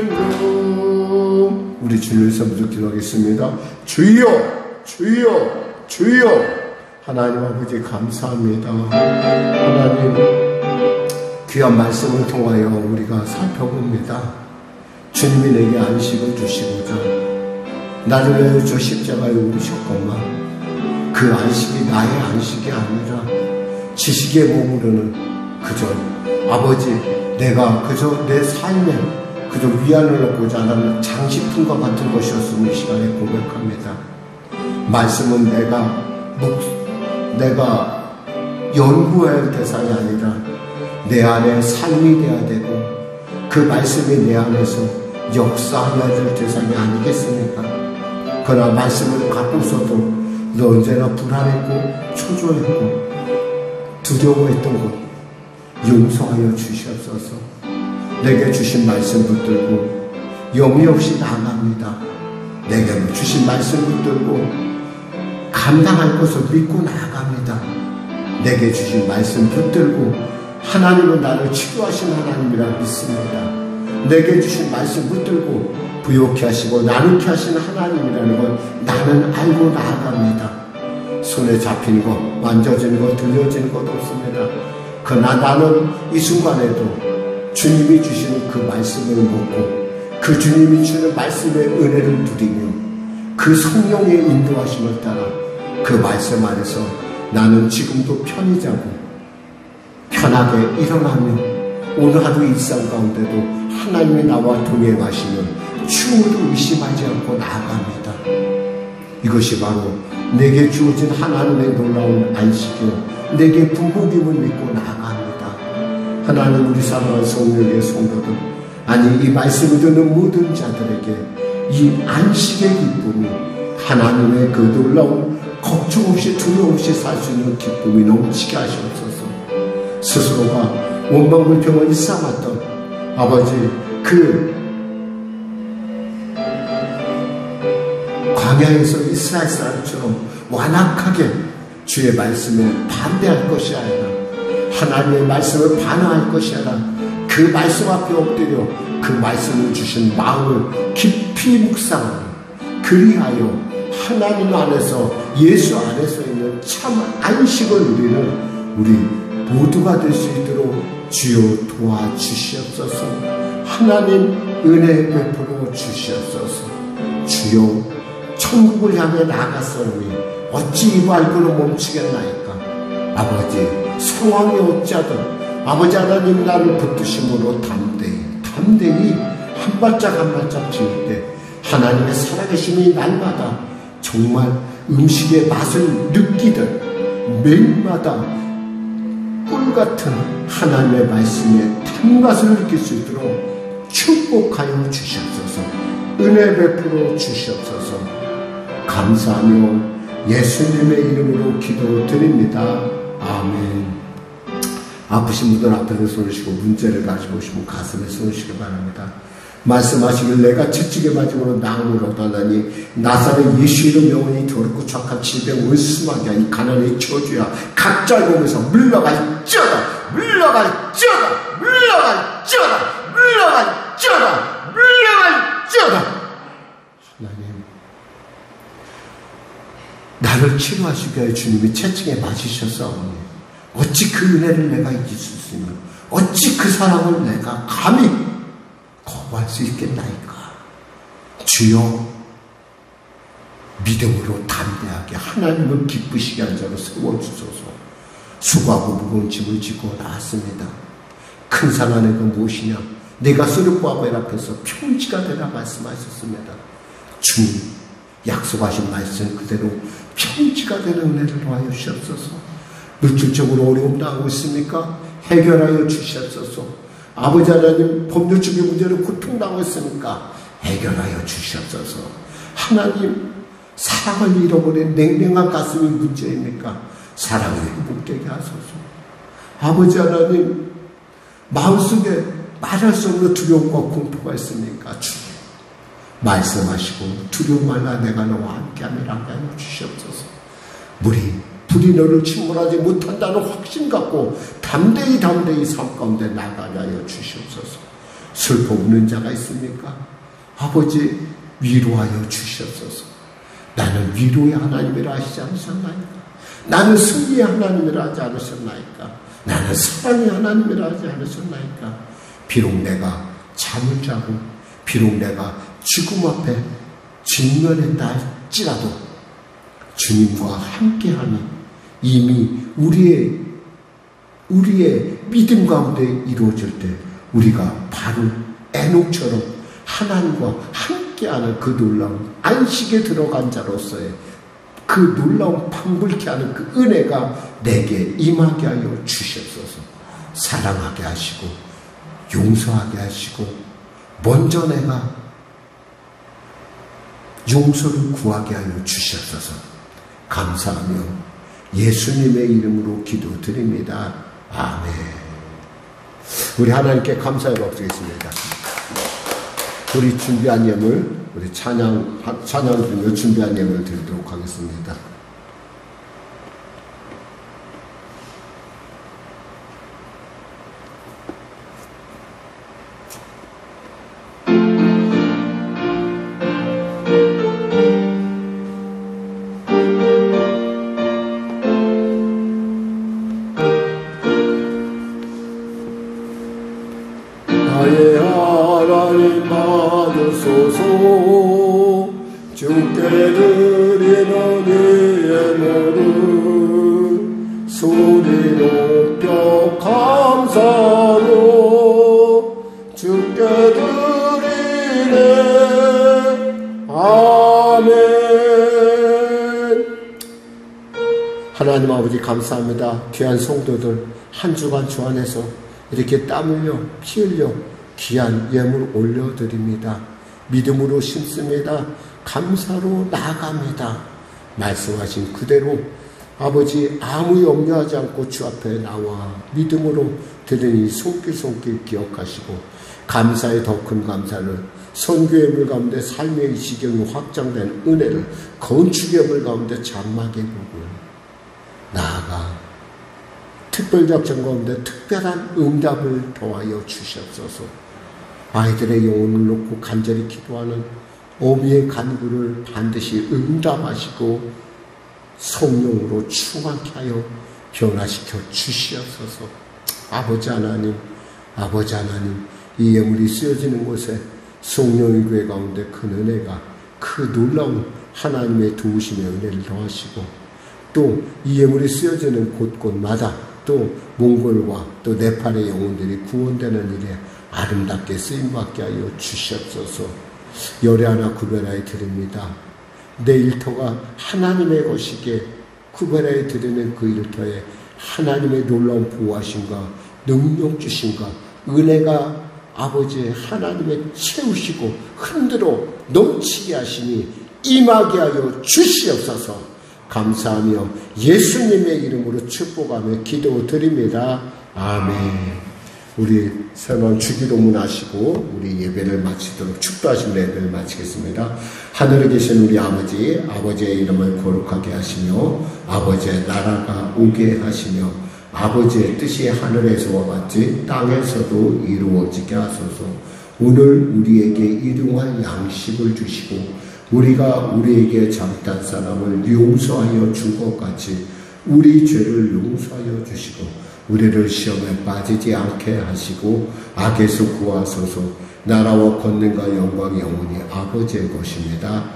친구. 우리 주님의 선부터 기도하겠습니다. 주여 주여 주여. 하나님 아버지 감사합니다. 하나님 귀한 말씀을 통하여 우리가 살펴봅니다. 주님이 내게 안식을 주시고자 나를 위하여 저 십자가에 오르셨건만 그 안식이 나의 안식이 아니라 지식의 몸으로는 그저 아버지 내가 그저 내 삶에 그저 위안을 얻고자 하는 장식품과 같은 것이었음을 이 시간에 고백합니다. 말씀은 내가 연구해야 할 대상이 아니라 내 안에 삶이 되어야 되고 그 말씀이 내 안에서 역사해야 될 대상이 아니겠습니까? 그러나 말씀을 갖고서도 언제나 불안했고 초조했고 두려워했던 것 용서하여 주시옵소서. 내게 주신 말씀 붙들고 염려 없이 나아갑니다. 내게 주신 말씀 붙들고 감당할 것을 믿고 나아갑니다. 내게 주신 말씀 붙들고 하나님은 나를 치료하신 하나님이라 믿습니다. 내게 주신 말씀 붙들고 부욕케 하시고 나누게 하시는 하나님이라는 걸 나는 알고 나아갑니다. 손에 잡힌 것, 만져지는 것, 들려지는 것 없습니다. 그러나 나는 이 순간에도 주님이 주시는 그 말씀을 묻고 그 주님이 주는 말씀의 은혜를 누리며 그 성령의 인도하심을 따라 그 말씀 안에서 나는 지금도 편히 자고 편하게 일어나며 오늘 하루 일상 가운데도 하나님이 나와 동행하시면 추후도 의심하지 않고 나아갑니다. 이것이 바로 내게 주어진 하나님의 놀라운 안식이요 내게 부복임을 믿고 나아갑니다. 하나님 우리 사랑하는 성령의 성도들 아니 이 말씀을 듣는 모든 자들에게 이 안식의 기쁨이 하나님의 그 놀라운 걱정 없이 두려움 없이 살 수 있는 기쁨이 넘치게 하시옵소서. 스스로가 원망불평을 일삼았던 아버지 그 광야에서 이스라엘 사람처럼 완악하게 주의 말씀에 반대할 것이 아니라 하나님의 말씀을 반항할 것이 아니라 그 말씀 앞에 엎드려 그 말씀을 주신 마음을 깊이 묵상하며 그리하여 하나님 안에서 예수 안에서 있는 참 안식을 누리는 우리 모두가 될 수 있도록 주여 도와주시옵소서. 하나님 은혜 베풀어 주시옵소서. 주여 천국을 향해 나아갔으니 어찌 이거 알고는 멈추겠나이까. 아버지 상황이 어찌하든 아버지 하나님 나를 붙드심으로 담대히 한 발짝 한 발짝 지을 때 하나님의 살아계심이 날마다 정말 음식의 맛을 느끼듯 매일마다 꿀같은 하나님의 말씀에 단맛을 느낄 수 있도록 축복하여 주시옵소서. 은혜 베풀어 주시옵소서. 감사하며 예수님의 이름으로 기도드립니다. 아멘. 아프신 분들 앞에서 손을 쉬고 문제를 가지고 오시면 가슴에 손을 쉬기 바랍니다. 말씀하시길 내가 채찍에 맞음으로 나음을 얻었나니 나사렛 예수 이름 영원히 더럽고 추악한 질병 원수마귀야 이 가난의 저주야 각자 몸에서 물러갈지어다 물러갈지어다 물러갈지어다 물러갈지어다 물러갈지어다. 하나님 나를 치료하시기 위해 주님이 채찍에 맞으셨사오니 어찌 그 은혜를 내가 잊을 수 있으며 어찌 그 사랑을 내가 감히 거부할 수 있겠나이까. 주여 믿음으로 담대하게 하나님을 기쁘시게 한 자로 세워주소서. 수고하고 무거운 짐을 지고 나왔습니다. 큰 산 안에가 무엇이냐 내가 쓰르고 아벨 앞에서 평지가 되라 말씀하셨습니다. 주님 약속하신 말씀 그대로 평지가 되는 은혜를 더하여 주시옵소서. 물질적으로 어려움 당하고 있습니까? 해결하여 주시옵소서. 아버지 하나님 법률적인 문제로 고통당하고 있으니까 해결하여 주시옵소서. 하나님 사랑을 잃어버린 냉랭한 가슴이 문제입니까? 사랑을 회복되게 하소서. 아버지 하나님, 마음속에 말할 수 없는 두려움과 공포가 있으니까 주님 말씀하시고 두려움 말라 내가 너와 함께함이라고 하여 주시옵소서. 불이 너를 침몰하지 못한다는 확신 갖고 담대히 삶 가운데 나가게 하여 주시옵소서. 슬퍼 우는 자가 있습니까? 아버지 위로하여 주시옵소서. 나는 위로의 하나님이라 하시지 않으셨나이까? 나는 승리의 하나님이라 하지 않으셨나이까? 나는 사랑의 하나님이라 하지 않으셨나이까? 비록 내가 잠을 자고 비록 내가 죽음 앞에 직면했다 할지라도 주님과 함께하니 이미 우리의 믿음 가운데 이루어질 때 우리가 바로 에녹처럼 하나님과 함께하는 그 놀라운 안식에 들어간 자로서의 그 놀라운 방불케 하는 그 은혜가 내게 임하게 하여 주시옵소서. 사랑하게 하시고 용서하게 하시고 먼저 내가 용서를 구하게 하여 주시옵소서. 감사하며 예수님의 이름으로 기도드립니다. 아멘. 우리 하나님께 감사의 박수 드리겠습니다. 우리 준비한 예물, 우리 찬양 드리며 준비한 예물 드리도록 하겠습니다. 나의 하나님 받으소서. 주께 드리는 이 예물은 소리 높여 감사로 주께 드리네. 아멘. 하나님 아버지 감사합니다. 귀한 성도들 한 주간 주 안에서 이렇게 땀 흘려 피 흘려 귀한 예물 올려드립니다. 믿음으로 심습니다. 감사로 나아갑니다. 말씀하신 그대로 아버지 아무 염려하지 않고 주 앞에 나와 믿음으로 드리니 손길 기억하시고 감사의 더 큰 감사를 선교의 물 가운데 삶의 지경이 확장된 은혜를 건축의 물 가운데 장막의 복을 나아가 특별작전 가운데 특별한 응답을 더하여 주시옵소서. 아이들의 영혼을 놓고 간절히 기도하는 어미의 간구를 반드시 응답하시고 성령으로 충만케 하여 변화시켜 주시옵소서. 아버지 하나님, 이 예물이 쓰여지는 곳에 성령의 교회 가운데 큰 은혜가, 그 놀라운 하나님의 도우심의 은혜를 더하시고 또 이 예물이 쓰여지는 곳곳마다 또 몽골과 또 네팔의 영혼들이 구원되는 일에 아름답게 쓰임받게 하여 주시옵소서. 열애 하나 구별하여 드립니다. 내 일터가 하나님의 것이기에 구별하여 드리는 그 일터에 하나님의 놀라운 보호하심과 능력 주심과 은혜가 아버지의 하나님의 채우시고 흔들어 넘치게 하시니 임하게 하여 주시옵소서. 감사하며 예수님의 이름으로 축복하며 기도드립니다. 아멘. 우리 새로운 주기도문 하시고 우리 예배를 마치도록 축도하시며 예배를 마치겠습니다. 하늘에 계신 우리 아버지의 이름을 거룩하게 하시며 아버지의 나라가 오게 하시며 아버지의 뜻이 하늘에서와 같이 땅에서도 이루어지게 하소서. 오늘 우리에게 일용할 양식을 주시고 우리가 우리에게 잘못한 사람을 용서하여 준 것 같이 우리 죄를 용서하여 주시고 우리를 시험에 빠지지 않게 하시고 악에서 구하소서. 나라와 권능과 영광이 영원히 아버지의 것입니다.